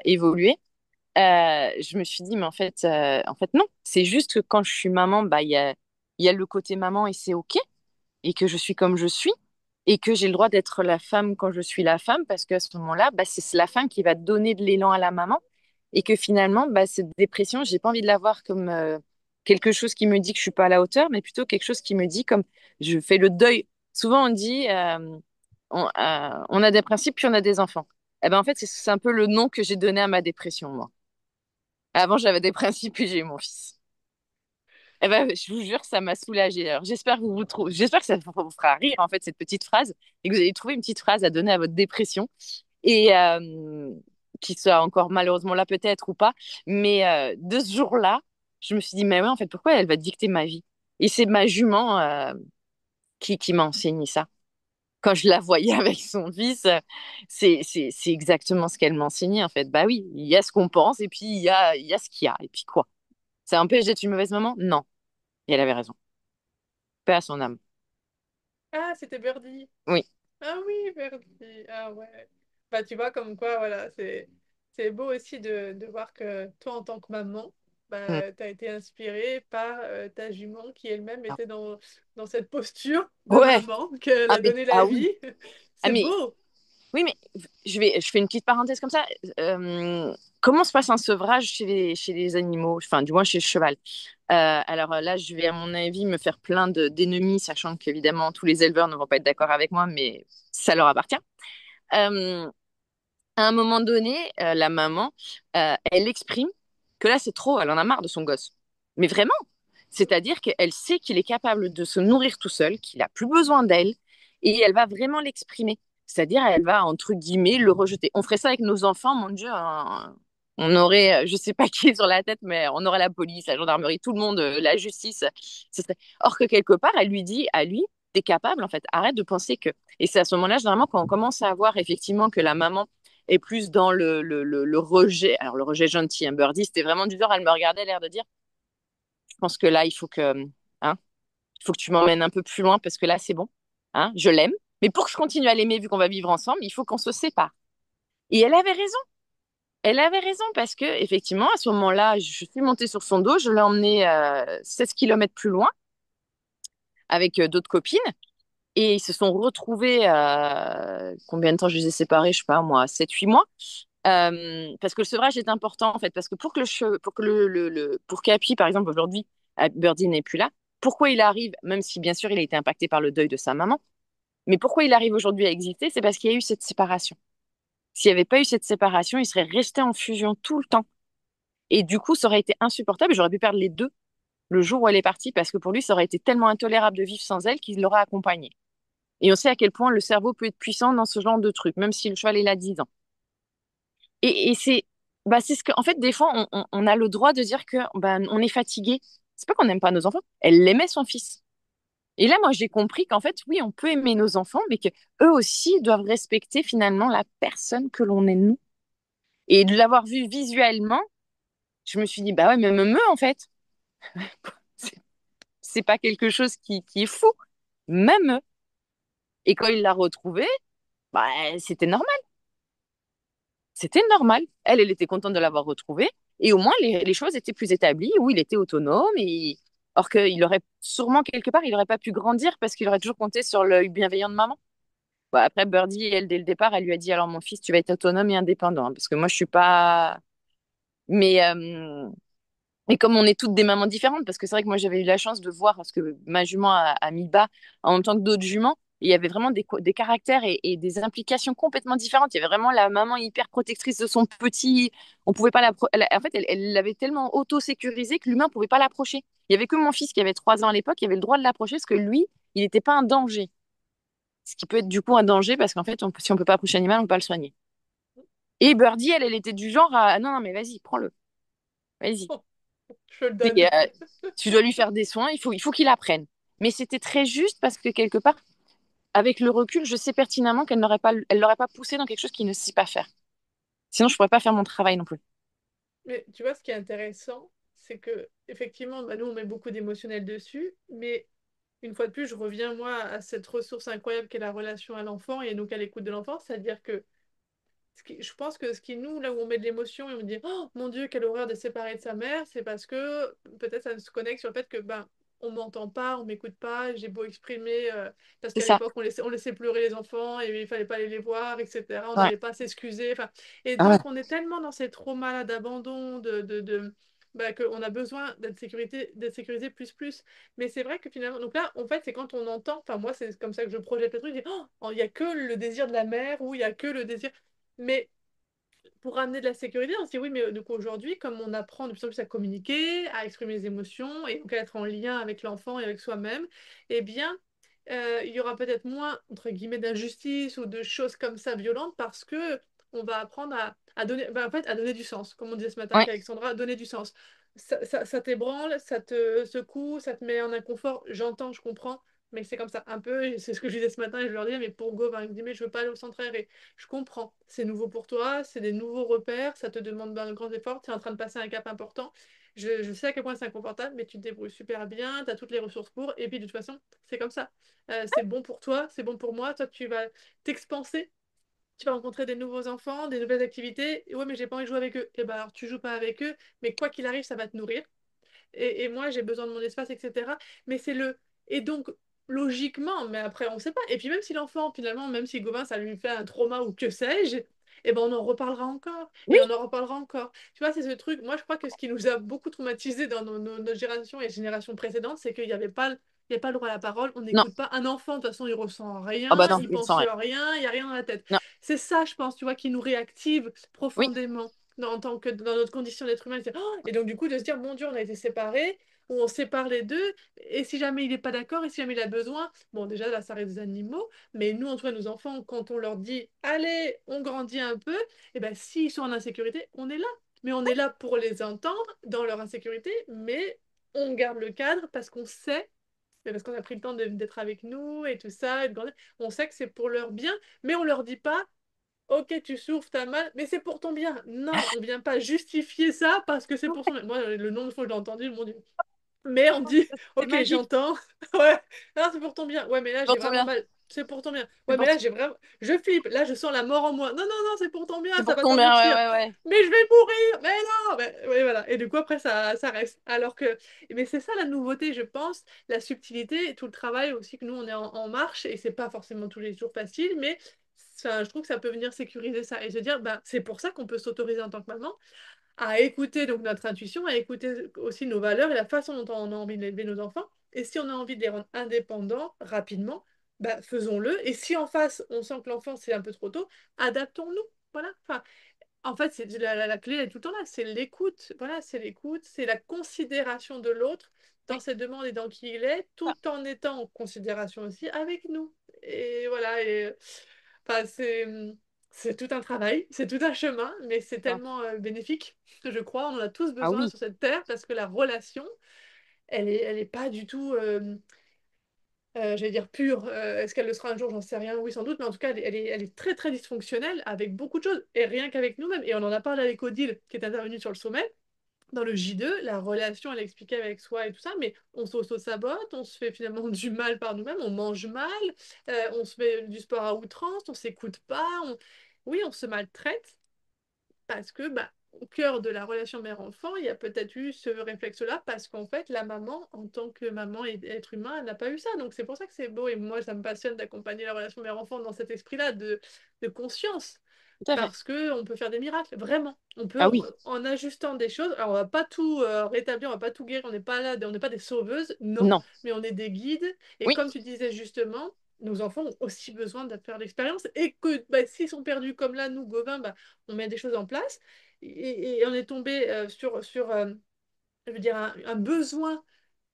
évoluer, je me suis dit, mais en fait, non. C'est juste que quand je suis maman, bah, il y a le côté maman et c'est OK. Et que je suis comme je suis. Et que j'ai le droit d'être la femme quand je suis la femme. Parce qu'à ce moment-là, bah, c'est la femme qui va donner de l'élan à la maman. Et que finalement, bah, cette dépression, j'ai pas envie de la voir comme quelque chose qui me dit que je suis pas à la hauteur, mais plutôt quelque chose qui me dit comme je fais le deuil. Souvent, on dit on a des principes puis on a des enfants. Eh ben, en fait, c'est un peu le nom que j'ai donné à ma dépression, moi. Avant, j'avais des principes puis j'ai eu mon fils. Eh ben, je vous jure, ça m'a soulagée. Alors, j'espère que ça vous fera rire, en fait, cette petite phrase, et que vous allez trouver une petite phrase à donner à votre dépression, et qui soit encore malheureusement là peut-être ou pas. Mais de ce jour-là, je me suis dit, mais ouais, en fait, pourquoi elle va dicter ma vie? Et c'est ma jument qui m'a enseigné ça. Quand je la voyais avec son fils, c'est exactement ce qu'elle m'enseignait, en fait. Bah oui, il y a ce qu'on pense, et puis il y a ce qu'il y a, et puis quoi? Ça empêche d'être une mauvaise maman? Non. Et elle avait raison. Paix à son âme.
Ah, c'était Birdie.
Oui.
Ah oui, Birdie. Ah ouais. Bah, tu vois, comme quoi, voilà, c'est beau aussi de voir que toi, en tant que maman,
Mm.
bah, tu as été inspirée par ta jument qui elle-même était dans cette posture de
Ouais.
maman, qu'elle
Ah,
a donné la
ah oui.
vie.
Ah,
C'est
mais
beau.
oui, mais je fais une petite parenthèse comme ça. Comment se passe un sevrage chez les animaux, enfin, du moins chez le cheval? Alors là, je vais, à mon avis, me faire plein d'ennemis, sachant qu'évidemment, tous les éleveurs ne vont pas être d'accord avec moi, mais ça leur appartient. Euh, à un moment donné, la maman, elle exprime que là, c'est trop, elle en a marre de son gosse. Mais vraiment, c'est-à-dire qu'elle sait qu'il est capable de se nourrir tout seul, qu'il a plus besoin d'elle, et elle va vraiment l'exprimer. C'est-à-dire, elle va, entre guillemets, le rejeter. On ferait ça avec nos enfants, mon Dieu, on aurait, je sais pas qui sur la tête, mais on aurait la police, la gendarmerie, tout le monde, la justice. Or que quelque part, elle lui dit à lui, t'es capable, en fait, arrête de penser que. Et c'est à ce moment-là, généralement, quand on commence à voir effectivement que la maman est plus dans le rejet. Alors, le rejet gentil, un Birdie, c'était vraiment du genre, elle me regardait, l'air de dire, je pense que là, hein, il faut que tu m'emmènes un peu plus loin parce que là, c'est bon. Hein, je l'aime. Mais pour que je continue à l'aimer, vu qu'on va vivre ensemble, il faut qu'on se sépare. Et elle avait raison. Elle avait raison parce que, effectivement, à ce moment-là, je suis montée sur son dos, je l'ai emmenée 16 kilomètres plus loin avec d'autres copines et ils se sont retrouvés, combien de temps je les ai séparés, je sais pas, moi, 7 8 mois. Parce que le sevrage est important en fait, parce que pour que pour qu'Happy, par exemple, aujourd'hui, Birdie n'est plus là, pourquoi il arrive, même si bien sûr il a été impacté par le deuil de sa maman, mais pourquoi il arrive aujourd'hui à exister, c'est parce qu'il y a eu cette séparation. S'il n'y avait pas eu cette séparation, il serait resté en fusion tout le temps. Et du coup, ça aurait été insupportable. J'aurais pu perdre les deux le jour où elle est partie, parce que pour lui, ça aurait été tellement intolérable de vivre sans elle qu'il l'aurait accompagnée. Et on sait à quel point le cerveau peut être puissant dans ce genre de truc, même si le cheval il a 10 ans. Et c'est ce que, en fait, des fois, on a le droit de dire que on est fatigué. C'est pas qu'on n'aime pas nos enfants. Elle aimait son fils. Et là, moi, j'ai compris qu'en fait, oui, on peut aimer nos enfants, mais que eux aussi doivent respecter finalement la personne que l'on est nous. Et de l'avoir vu visuellement, je me suis dit, bah ouais, même eux, en fait, c'est c'est pas quelque chose qui est fou. Même eux. Et quand il l'a retrouvé, bah, c'était normal. C'était normal. Elle était contente de l'avoir retrouvé. Et au moins, les choses étaient plus établies, où il était autonome. Or qu'il aurait sûrement, quelque part, il n'aurait pas pu grandir parce qu'il aurait toujours compté sur l'œil bienveillant de maman. Bon, après, Birdie, elle, dès le départ, elle lui a dit, alors mon fils, tu vas être autonome et indépendant, hein, parce que moi, je suis pas. Mais, et comme on est toutes des mamans différentes, parce que c'est vrai que moi j'avais eu la chance de voir, parce que ma jument a mis bas en même temps que d'autres juments, et il y avait vraiment des caractères et des implications complètement différentes. Il y avait vraiment la maman hyper protectrice de son petit. On pouvait pas en fait, elle l'avait tellement auto-sécurisé que l'humain pouvait pas l'approcher. Il y avait que mon fils qui avait 3 ans à l'époque, qui avait le droit de l'approcher, parce que lui, il n'était pas un danger. Ce qui peut être du coup un danger, parce qu'en fait, si on peut pas approcher l'animal, on peut pas le soigner. Et Birdie, elle était du genre à non, non, mais vas-y, prends-le. Vas-y.
Oh, je le
Et,
donne.
tu dois lui faire des soins, il faut qu'il apprenne. Mais c'était très juste parce que quelque part, avec le recul, je sais pertinemment elle l'aurait pas poussé dans quelque chose qu'il ne sait pas faire. Sinon, je pourrais pas faire mon travail non plus.
Mais tu vois, ce qui est intéressant, c'est que effectivement, bah, nous, on met beaucoup d'émotionnel dessus, mais une fois de plus, je reviens moi à cette ressource incroyable qu'est la relation à l'enfant et donc à l'écoute de l'enfant, c'est-à-dire que je pense que ce qui nous, là où on met de l'émotion et on dit oh mon Dieu, quelle horreur de se séparer de sa mère, c'est parce que peut-être ça se connecte sur le fait que ben on m'entend pas, on m'écoute pas, j'ai beau exprimer, parce
C'est
qu'à
ça.
l'époque on laissait pleurer les enfants et il fallait pas aller les voir, etc. On
Ouais.
n'allait pas s'excuser. Enfin, et
Ah ouais.
donc on est tellement dans ces traumas là d'abandon, bah, qu'on a besoin d'être sécurisé plus plus. Mais c'est vrai que finalement, donc là, en fait, c'est quand on entend, enfin moi c'est comme ça que je projette le truc, je dis, oh, il y a que le désir de la mère ou il y a que le désir. Mais pour amener de la sécurité, on se dit oui, mais du coup aujourd'hui, comme on apprend de plus en plus à communiquer, à exprimer les émotions et donc à être en lien avec l'enfant et avec soi-même, eh bien, il y aura peut-être moins, entre guillemets, d'injustice ou de choses comme ça violentes parce que on va apprendre à donner, ben, en fait, à donner du sens. Comme on disait ce matin
Ouais.
avec Alexandra, donner du sens. Ça t'ébranle, ça te secoue, ça te met en inconfort. J'entends, je comprends. Mais c'est comme ça, un peu, et c'est ce que je disais ce matin, et je leur disais, mais pour Go, ben, il me dit, mais je veux pas aller au centre aéré. Je comprends, c'est nouveau pour toi, c'est des nouveaux repères, ça te demande un grand effort, tu es en train de passer un cap important. Je sais à quel point c'est inconfortable, mais tu te débrouilles super bien, tu as toutes les ressources pour, et puis de toute façon, c'est comme ça. C'est bon pour toi, c'est bon pour moi, toi tu vas t'expanser, tu vas rencontrer des nouveaux enfants, des nouvelles activités. Et ouais, mais j'ai pas envie de jouer avec eux. Et ben alors tu joues pas avec eux, mais quoi qu'il arrive, ça va te nourrir et moi j'ai besoin de mon espace, etc. Mais c'est le. Et donc, logiquement, mais après, on sait pas. Et puis même si l'enfant, finalement, même si Gauvin, ça lui fait un trauma ou que sais-je, eh ben on en reparlera encore.
Oui.
Et on en reparlera encore. Tu vois, c'est ce truc. Moi, je crois que ce qui nous a beaucoup traumatisés dans nos générations et générations précédentes, c'est qu'il n'y avait pas. Il n'y a pas le droit à la parole, on
Non.
n'écoute pas un enfant, de toute façon il ressent
Ah bah
rien,
non,
il
il sent
pense
rien.
rien, il n'y a rien dans la tête.
Non.
C'est ça, je pense, tu vois, qui nous réactive
Oui.
profondément en tant que dans notre condition d'être humain. Et donc du coup de se dire, mon Dieu, on a été séparés, où on sépare les deux, et si jamais il n'est pas d'accord, et si jamais il a besoin, bon déjà là ça reste des animaux, mais nous en tout cas nos enfants, quand on leur dit, allez, on grandit un peu, et ben s'ils sont en insécurité, on est là. Mais on est là pour les entendre dans leur insécurité, mais on garde le cadre parce qu'on sait, mais parce qu'on a pris le temps d'être avec nous et tout ça, et de grandir, on sait que c'est pour leur bien, mais on leur dit pas, ok, tu souffres, t'as mal, mais c'est pour ton bien. Non, on ne vient pas justifier ça parce que c'est pour son bien. Moi, le nombre de fois que je l'ai entendu, mon Dieu. Mais on dit,
C'est
ok,
magique.
j'entends. Ouais, non, c'est pour ton bien. Ouais, mais là,
C'est
j'ai
pour ton
vraiment
bien.
mal. C'est pour ton bien.
C'est
Ouais, mais
pour
là,
ton,
j'ai vraiment. Je flippe. Là, je sens la mort en moi. Non, non, non, c'est pour ton bien,
c'est
ça
pour
va
ton bien,
t'endurcir.
ouais, ouais, ouais.
Mais je vais mourir. Mais non. Ouais, voilà. Et du coup, après, ça reste. Alors que. Mais c'est ça la nouveauté, je pense. La subtilité et tout le travail aussi que nous, on est en marche. Et c'est pas forcément tous les jours facile, mais. Je trouve que ça peut venir sécuriser ça et se dire, bah, c'est pour ça qu'on peut s'autoriser en tant que maman à écouter donc notre intuition, à écouter aussi nos valeurs et la façon dont on a envie d'élever nos enfants. Et si on a envie de les rendre indépendants rapidement, bah, faisons-le. Et si en face, on sent que l'enfant, c'est un peu trop tôt, adaptons-nous. Voilà. Enfin, en fait, c'est la clé elle est tout le temps là. C'est l'écoute. Voilà, c'est l'écoute, c'est la considération de l'autre dans
Oui.
ses demandes et dans qui il est,
Ah,
tout en étant en considération aussi avec nous. Et voilà. Et, enfin, c'est tout un travail, c'est tout un chemin, mais c'est
putain.
tellement bénéfique, je crois. On en a tous
Ah
besoin
oui.
sur cette terre parce que la relation, elle est pas du tout, j'allais dire pure. Est-ce qu'elle le sera un jour? J'en sais rien. Oui, sans doute, mais en tout cas, elle est très très dysfonctionnelle avec beaucoup de choses et rien qu'avec nous-mêmes. Et on en a parlé avec Odile, qui est intervenue sur le sommet. Dans le J2, la relation, elle expliquait avec soi et tout ça, mais on s'auto-sabote, on se fait finalement du mal par nous-mêmes, on mange mal, on se fait du sport à outrance, on s'écoute pas, oui, on se maltraite parce que bah, au cœur de la relation mère-enfant, il y a peut-être eu ce réflexe-là parce qu'en fait, la maman, en tant que maman et être humain, elle n'a pas eu ça. Donc c'est pour ça que c'est beau et moi, ça me passionne d'accompagner la relation mère-enfant dans cet esprit-là de conscience
Tout à fait.
parce que on peut faire des miracles, vraiment. On peut,
Ah oui.
en ajustant des choses, alors on va pas tout rétablir, on va pas tout guérir, on n'est pas là, on n'est pas des sauveuses, non,
Non.
mais on est des guides. Et
Oui.
comme tu disais justement, nos enfants ont aussi besoin de faire l'expérience et que bah, s'ils sont perdus comme là, nous, Gauvin, bah, on met des choses en place et on est tombé sur je veux dire, un besoin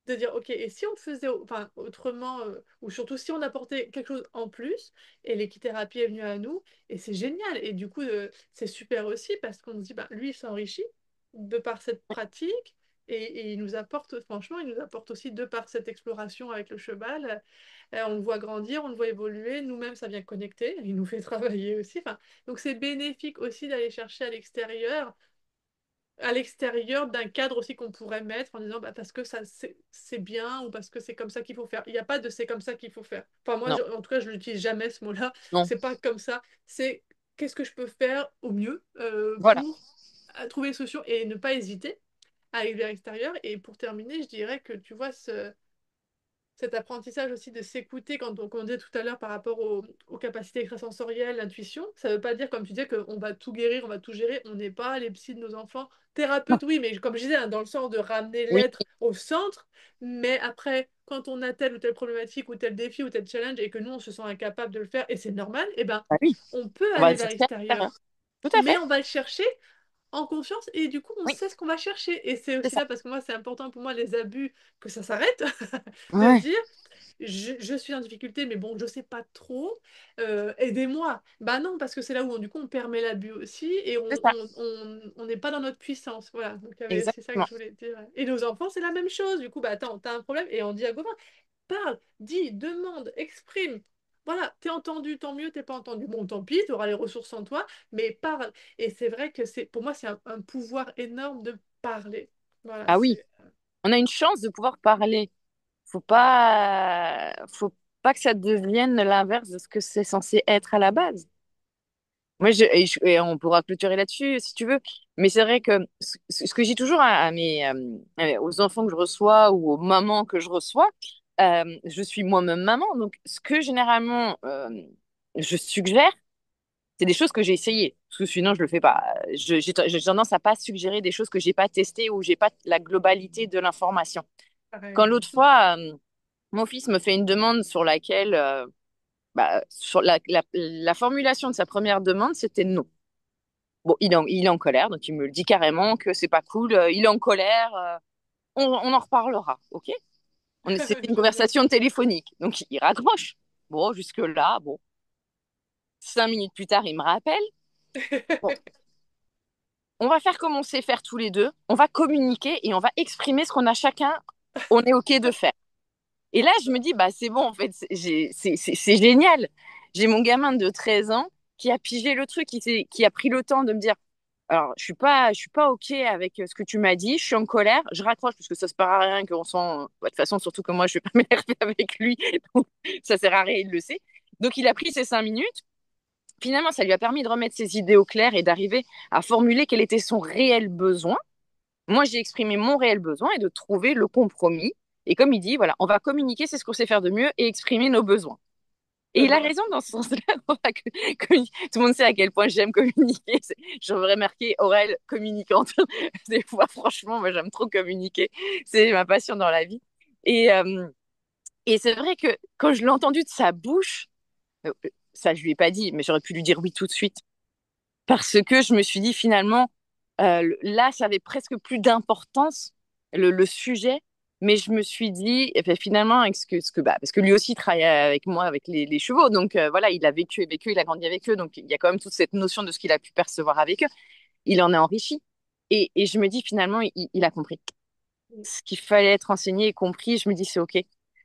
de dire, ok, et si on faisait enfin, autrement, ou surtout si on apportait quelque chose en plus, et l'équithérapie est venue à nous, et c'est génial. Et du coup, c'est super aussi parce qu'on se dit, bah, lui, il s'enrichit de par cette pratique, et il nous apporte, franchement, il nous apporte aussi de par cette exploration avec le cheval. On le voit grandir, on le voit évoluer, nous-mêmes, ça vient connecter, il nous fait travailler aussi. Enfin, donc c'est bénéfique aussi d'aller chercher à l'extérieur à l'extérieur d'un cadre aussi qu'on pourrait mettre en disant bah, parce que ça c'est bien ou parce que c'est comme ça qu'il faut faire. Il n'y a pas de c'est comme ça qu'il faut faire. Enfin moi
Non,
en tout cas je n'utilise jamais ce mot-là.
non,
C'est pas comme ça. C'est qu'est-ce que je peux faire au mieux
voilà.
pour trouver des solutions et ne pas hésiter à aller vers l'extérieur. Et pour terminer, je dirais que tu vois cet apprentissage aussi de s'écouter, quand on disait tout à l'heure par rapport aux capacités extrasensorielles, l'intuition, ça ne veut pas dire, comme tu disais, qu'on va tout guérir, on va tout gérer. On n'est pas les psys de nos enfants.
Non,
Thérapeute, oui, mais comme je disais, hein, dans le sens de ramener
oui,
l'être au centre. Mais après, quand on a telle ou telle problématique ou tel défi ou tel challenge et que nous, on se sent incapable de le faire, et c'est normal, eh ben,
bah oui,
on peut
on va
aller
le
vers
chercher à
l'extérieur.
l'extérieur. Tout à
Mais
fait.
on va le chercher en conscience et du coup, on
Oui,
sait ce qu'on va chercher. Et c'est
c'est
aussi
ça.
là, parce que moi, c'est important pour moi, les abus, que ça s'arrête, de se
Ouais,
dire je suis en difficulté, mais bon, je sais pas trop. Aidez-moi. Bah non, parce que c'est là où du coup on permet l'abus aussi et
c'est ça.
on n'est pas dans notre puissance. Voilà, donc c'est ça que
Exactement.
je voulais dire. Et nos enfants, c'est la même chose. Du coup, bah attends, t'as un problème et on dit à Gauvin, parle, dis, demande, exprime. Voilà, t'es entendu, tant mieux, t'es pas entendu. Bon, tant pis, t'auras les ressources en toi, mais parle. Et c'est vrai que c'est, pour moi, c'est un pouvoir énorme de parler. Voilà,
Ah oui,
c'est.
on a une chance de pouvoir parler. Faut pas que ça devienne l'inverse de ce que c'est censé être à la base. Moi, et on pourra clôturer là-dessus si tu veux. Mais c'est vrai que ce que j'ai toujours aux enfants que je reçois ou aux mamans que je reçois, je suis moi-même maman. Donc, ce que généralement je suggère, c'est des choses que j'ai essayées. Parce que sinon, je le fais pas. J'ai tendance à pas suggérer des choses que j'ai pas testées ou j'ai pas la globalité de l'information. Quand
Pareil.
l'autre fois, mon fils me fait une demande sur laquelle, sur la formulation de sa première demande, c'était non. Bon, il est en colère, donc il me le dit carrément que c'est pas cool. Il est en colère. On en reparlera, ok? C'était une
Je vois.
conversation téléphonique, donc il raccroche. Bon, jusque-là, bon. 5 minutes plus tard, il me rappelle. Bon, on va faire comme on sait faire tous les deux. On va communiquer et on va exprimer ce qu'on a chacun. On est ok de faire. Et là, je me dis, bah c'est bon, en fait, c'est génial. J'ai mon gamin de 13 ans qui a pigé le truc, qui a pris le temps de me dire, alors, je suis pas OK avec ce que tu m'as dit, je suis en colère, je raccroche parce que ça se part à rien qu'on sent, de toute façon, surtout que moi, je vais pas m'énerver avec lui, donc ça sert à rien, il le sait. Donc, il a pris ses 5 minutes. Finalement, ça lui a permis de remettre ses idées au clair et d'arriver à formuler quel était son réel besoin. Moi, j'ai exprimé mon réel besoin et de trouver le compromis. Et comme il dit, voilà, on va communiquer, c'est ce qu'on sait faire de mieux et exprimer nos besoins. Et
Je
il a
vois.
raison dans ce sens-là. Tout le monde sait à quel point j'aime communiquer. J'aurais marqué Aurel communicante. Des fois, franchement, moi, j'aime trop communiquer. C'est ma passion dans la vie. Et, euh, et c'est vrai que quand je l'ai entendu de sa bouche, ça, je lui ai pas dit, mais j'aurais pu lui dire oui tout de suite. Parce que je me suis dit finalement, là, ça avait presque plus d'importance, le sujet. Mais je me suis dit, eh ben, finalement, parce que lui aussi travaille avec moi, avec les chevaux. Donc voilà, il a vécu avec eux, il a grandi avec eux. Donc il y a quand même toute cette notion de ce qu'il a pu percevoir avec eux. Il en est enrichi. Et je me dis, finalement, il a compris. Ce qu'il fallait être enseigné et compris, je me dis, c'est OK.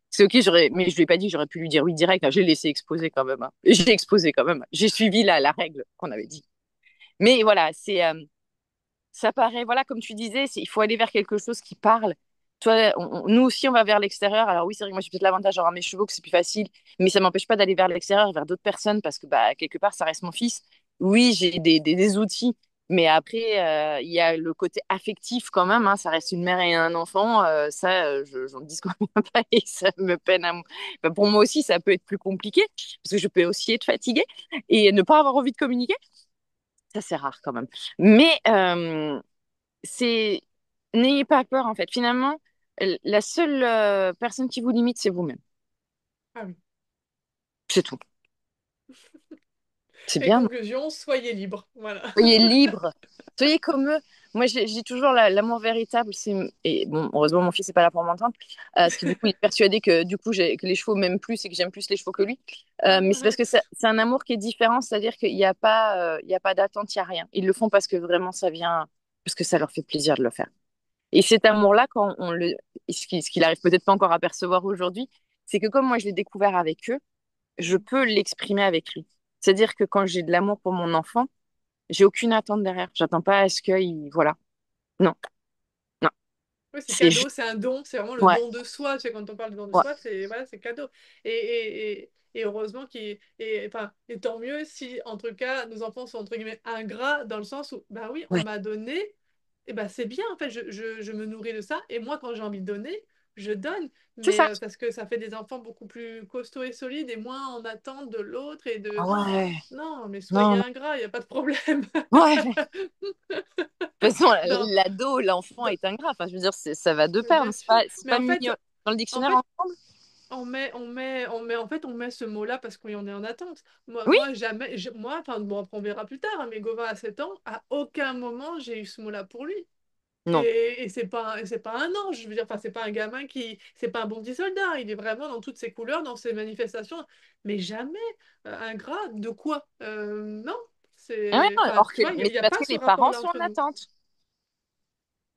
C'est OK, mais je lui ai pas dit que j'aurais pu lui dire oui direct. J'ai laissé exposer quand même, hein. J'ai exposé quand même. J'ai suivi la règle qu'on avait dit. Mais voilà, ça paraît, voilà, comme tu disais, il faut aller vers quelque chose qui parle. Toi, nous aussi, on va vers l'extérieur. Alors oui, c'est vrai que moi, j'ai peut-être l'avantage d'avoir mes chevaux, que c'est plus facile, mais ça m'empêche pas d'aller vers l'extérieur, vers d'autres personnes, parce que bah, quelque part, ça reste mon fils. Oui, j'ai des outils, mais après, il y a le côté affectif quand même, hein, ça reste une mère et un enfant. Ça, j'en disconviens pas et ça me peine Enfin, pour moi aussi, ça peut être plus compliqué, parce que je peux aussi être fatiguée et ne pas avoir envie de communiquer. Ça, c'est rare quand même. Mais c'est n'ayez pas peur en fait. Finalement, la seule personne qui vous limite, c'est vous-même.
Ah oui.
C'est tout. C'est
Et
bien, non?
conclusion, soyez libre. Voilà.
Soyez libre. Soyez comme eux. Moi, j'ai toujours l'amour véritable. Et bon, heureusement, mon fils n'est pas là pour m'entendre. Parce que du coup, il est persuadé que du coup, que les chevaux m'aiment plus et que j'aime plus les chevaux que lui. Mais c'est parce que c'est un amour qui est différent. C'est-à-dire qu'il n'y a pas d'attente, il n'y a rien. Ils le font parce que vraiment, ça vient, parce que ça leur fait plaisir de le faire. Et cet amour-là, ce qu'il arrive peut-être pas encore à percevoir aujourd'hui, c'est que comme moi je l'ai découvert avec eux, je peux l'exprimer avec lui. C'est-à-dire que quand j'ai de l'amour pour mon enfant, j'ai aucune attente derrière. J'attends pas à ce qu'il, voilà. Non, non.
Oui, c'est
C'est
cadeau,
juste,
c'est un don, c'est vraiment le
ouais,
don de soi. Tu sais, quand on parle de don de
ouais,
soi, c'est voilà, c'est cadeau. Et heureusement enfin, et tant mieux si, en tout cas, nos enfants sont entre guillemets ingrats dans le sens où, bah oui, on
ouais,
m'a donné, et bah c'est bien, en fait, je me nourris de ça. Et moi, quand j'ai envie de donner, je donne.
c'est
Mais
ça.
parce que ça fait des enfants beaucoup plus costauds et solides et moins en attente de l'autre et
Ah
de, oh,
ouais,
non, mais soyez
non, non.
ingrats, il n'y a pas de problème.
Ouais. De toute façon,
Non,
l'ado, l'enfant
non,
est ingrat. Enfin, je veux dire, ça va de
mais
pair,
bien
hein.
sûr.
C'est
Mais
pas
en
mis
fait,
dans le
en
dictionnaire
fait,
ensemble?
en fait, on met ce mot-là parce qu'on est en attente.
Oui?
Moi jamais, moi, enfin, bon, après, on verra plus tard, hein, mais Gauvin a 7 ans, à aucun moment j'ai eu ce mot-là pour lui.
Non.
Et c'est pas un ange, je veux dire, enfin, c'est pas un gamin c'est pas un bon petit soldat, il est vraiment dans toutes ses couleurs, dans ses manifestations, mais jamais un gras de quoi? Non,
Ah ouais, non,
enfin, tu vois,
mais
il y
c'est
a
parce
pas
que
ce
les parents
rapport-là
sont
entre
en
nous.
attente.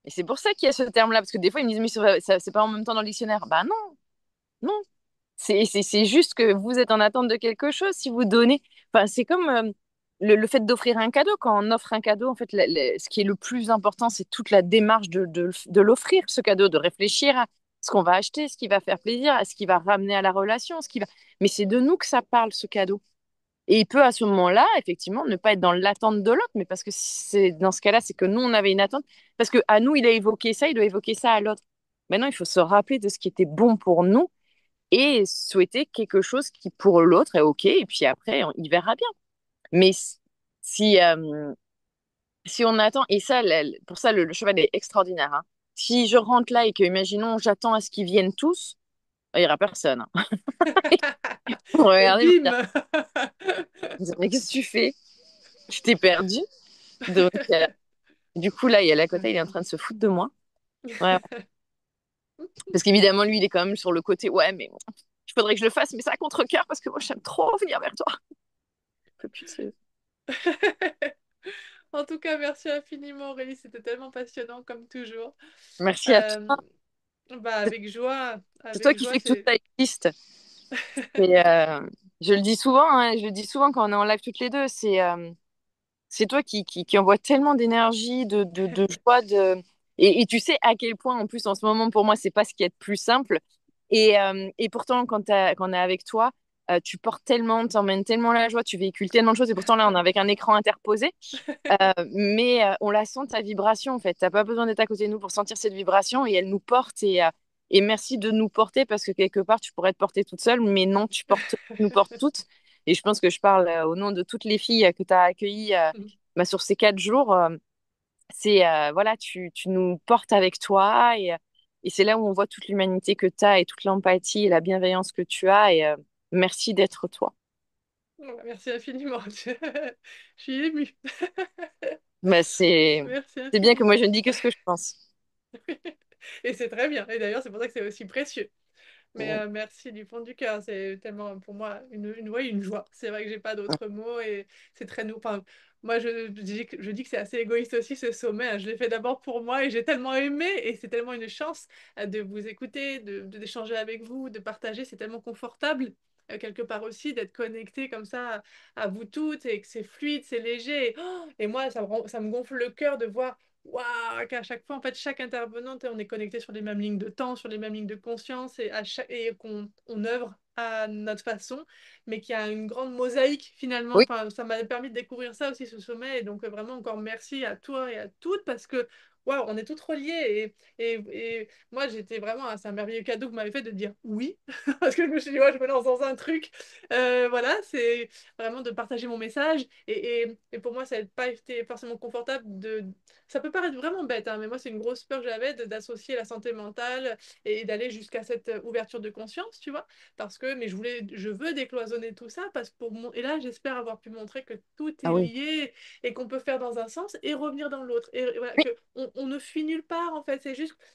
Et c'est pour ça qu'il y a ce terme-là, parce que des fois, ils me disent, mais c'est pas en même temps dans le dictionnaire. Bah non, non. C'est juste que vous êtes en attente de quelque chose. Si vous donnez, enfin, c'est comme le fait d'offrir un cadeau. Quand on offre un cadeau, en fait, ce qui est le plus important, c'est toute la démarche de l'offrir, ce cadeau, de réfléchir à ce qu'on va acheter, ce qui va faire plaisir, à ce qui va ramener à la relation, ce qui va. Mais c'est de nous que ça parle, ce cadeau. Et il peut à ce moment-là, effectivement, ne pas être dans l'attente de l'autre, mais parce que c'est dans ce cas-là, c'est que nous, on avait une attente. Parce que à nous, il a évoqué ça, il doit évoquer ça à l'autre. Maintenant, il faut se rappeler de ce qui était bon pour nous et souhaiter quelque chose qui pour l'autre est OK, et puis après, il verra bien. Mais si, si on attend, et ça, pour ça, le cheval est extraordinaire, hein. Si je rentre là et que, imaginons, j'attends à ce qu'ils viennent tous, il n'y aura personne, hein.
Et
Regardez,
bim!
mais qu'est-ce que tu fais? Je t'ai perdu. Donc, du coup, là, il y a à côté, il est en train de se foutre de moi. Ouais. Parce qu'évidemment, lui, il est quand même sur le côté, ouais, mais bon, il faudrait que je le fasse, mais ça à contre-cœur, parce que moi, j'aime trop venir vers toi. Putain.
En tout cas, merci infiniment Aurélie, c'était tellement passionnant comme toujours.
Merci à
Euh,
toi.
Bah
C'est toi
avec
qui
joie,
fais que tout
c'est
ça existe. Et je le dis souvent, hein, je le dis souvent quand on est en live toutes les deux, c'est toi qui envoie tellement d'énergie, de joie, et tu sais à quel point, en plus, en ce moment, pour moi, c'est pas ce qui est le plus simple. Et pourtant, quand on est avec toi, tu portes tellement, tu emmènes tellement la joie, tu véhicules tellement de choses, et pourtant, là, on est avec un écran interposé. Mais on la sent, ta vibration, en fait. T'as pas besoin d'être à côté de nous pour sentir cette vibration, et elle nous porte, et merci de nous porter, parce que quelque part, tu pourrais te porter toute seule, mais non, tu nous portes toutes. Et je pense que je parle au nom de toutes les filles que tu as accueillies bah, sur ces 4 jours. Voilà, tu nous portes avec toi, et c'est là où on voit toute l'humanité que tu as et toute l'empathie et la bienveillance que tu as. Et merci d'être toi.
merci infiniment. Je suis émue.
Bah,
Merci
c'est bien que
infiniment.
moi, je ne dis que ce que je pense.
Et c'est très bien. Et d'ailleurs, c'est pour ça que c'est aussi précieux. Mais
Mm.
merci du fond du cœur. C'est tellement pour moi ouais, une joie. C'est vrai que j'ai pas d'autres mots et c'est très nous. Enfin, moi, je dis que c'est assez égoïste aussi ce sommet, hein. Je l'ai fait d'abord pour moi et j'ai tellement aimé et c'est tellement une chance de vous écouter, d'échanger avec vous, de partager. C'est tellement confortable. Quelque part aussi d'être connecté comme ça à vous toutes et que c'est fluide, c'est léger. Et moi, ça me gonfle le cœur de voir waouh, qu'à chaque fois, en fait, chaque intervenante, on est connecté sur les mêmes lignes de temps, sur les mêmes lignes de conscience et qu'on œuvre à notre façon, mais qu'il y a une grande mosaïque finalement.
Oui,
Enfin, ça m'a permis de découvrir ça aussi, ce sommet. Et donc, vraiment, encore merci à toi et à toutes parce que waouh, on est toutes reliées. Et moi, j'étais vraiment, c'est un merveilleux cadeau que vous m'avez fait de dire oui, parce que je me suis dit, ouais, je me lance dans un truc. Voilà, c'est vraiment de partager mon message. Et pour moi, ça n'a pas été forcément confortable de ça peut paraître vraiment bête, hein, mais moi, c'est une grosse peur que j'avais d'associer la santé mentale et d'aller jusqu'à cette ouverture de conscience, tu vois. Mais je veux décloisonner tout ça parce que et là, j'espère avoir pu montrer que tout
ah
est
oui,
lié et qu'on peut faire dans un sens et revenir dans l'autre. Et voilà,
oui,
on ne fuit nulle part, en fait.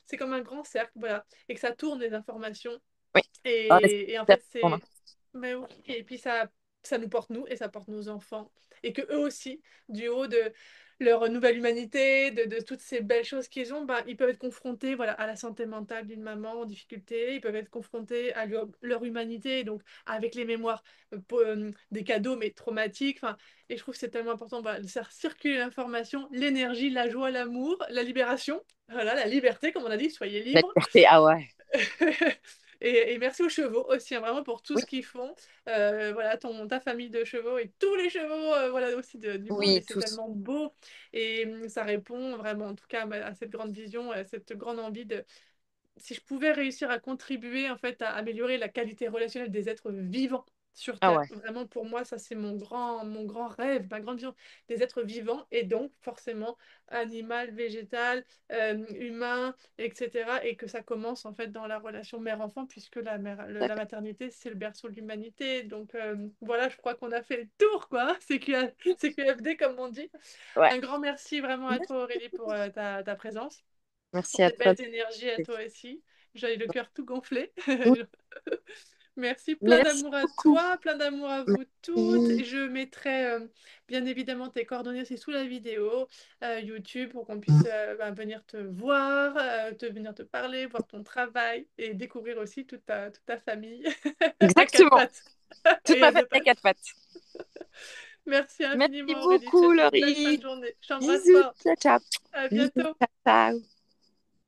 C'est comme un grand cercle, voilà. Et que ça tourne les informations.
oui. Ah,
Et en
c'est
fait,
important.
c'est. Mais oui, et puis ça. ça nous porte nous et ça porte nos enfants. Et que eux aussi, du haut de leur nouvelle humanité, de toutes ces belles choses qu'ils ont, bah, ils peuvent être confrontés voilà, à la santé mentale d'une maman en difficulté, ils peuvent être confrontés à leur humanité, donc avec les mémoires des cadeaux, mais traumatiques. Enfin, et je trouve que c'est tellement important voilà, de faire circuler l'information, l'énergie, la joie, l'amour, la libération, voilà, la liberté, comme on a dit, soyez
La
libres.
liberté, ah ouais.
Et merci aux chevaux aussi, hein, vraiment pour tout
Oui,
ce qu'ils font. Voilà, ta famille de chevaux et tous les chevaux voilà, aussi du monde, mais
oui,
c'est
tous.
tellement beau. Et ça répond vraiment, en tout cas, à cette grande vision, à cette grande envie de, si je pouvais réussir à contribuer en fait à améliorer la qualité relationnelle des êtres vivants sur
Ah
Terre,
ouais.
vraiment pour moi ça c'est mon grand rêve, ma grande vision des êtres vivants et donc forcément animal, végétal, humain, etc. Et que ça commence en fait dans la relation mère-enfant puisque la
D'accord.
maternité c'est le berceau de l'humanité. Donc voilà, je crois qu'on a fait le tour quoi, CQFD comme on dit.
Ouais.
Un grand merci vraiment à toi Aurélie pour ta présence pour
Merci à
tes
toi.
belles énergies à toi aussi. J'ai le cœur tout gonflé.
Oui,
Merci, plein
merci
d'amour à
beaucoup.
toi, plein d'amour à vous toutes.
Merci.
Et je mettrai bien évidemment tes coordonnées aussi sous la vidéo YouTube pour qu'on puisse venir te voir, venir te parler, voir ton travail et découvrir aussi toute ta famille à quatre
Exactement.
pattes
Toute
et
ma
à deux
famille à
pattes.
quatre pattes.
Merci
Merci
infiniment Aurélie, je te
beaucoup,
souhaite une belle fin de
Laurie.
journée. J'embrasse
Bisous.
fort.
Ciao, ciao.
À
Bisous.
bientôt.
Ciao, ciao.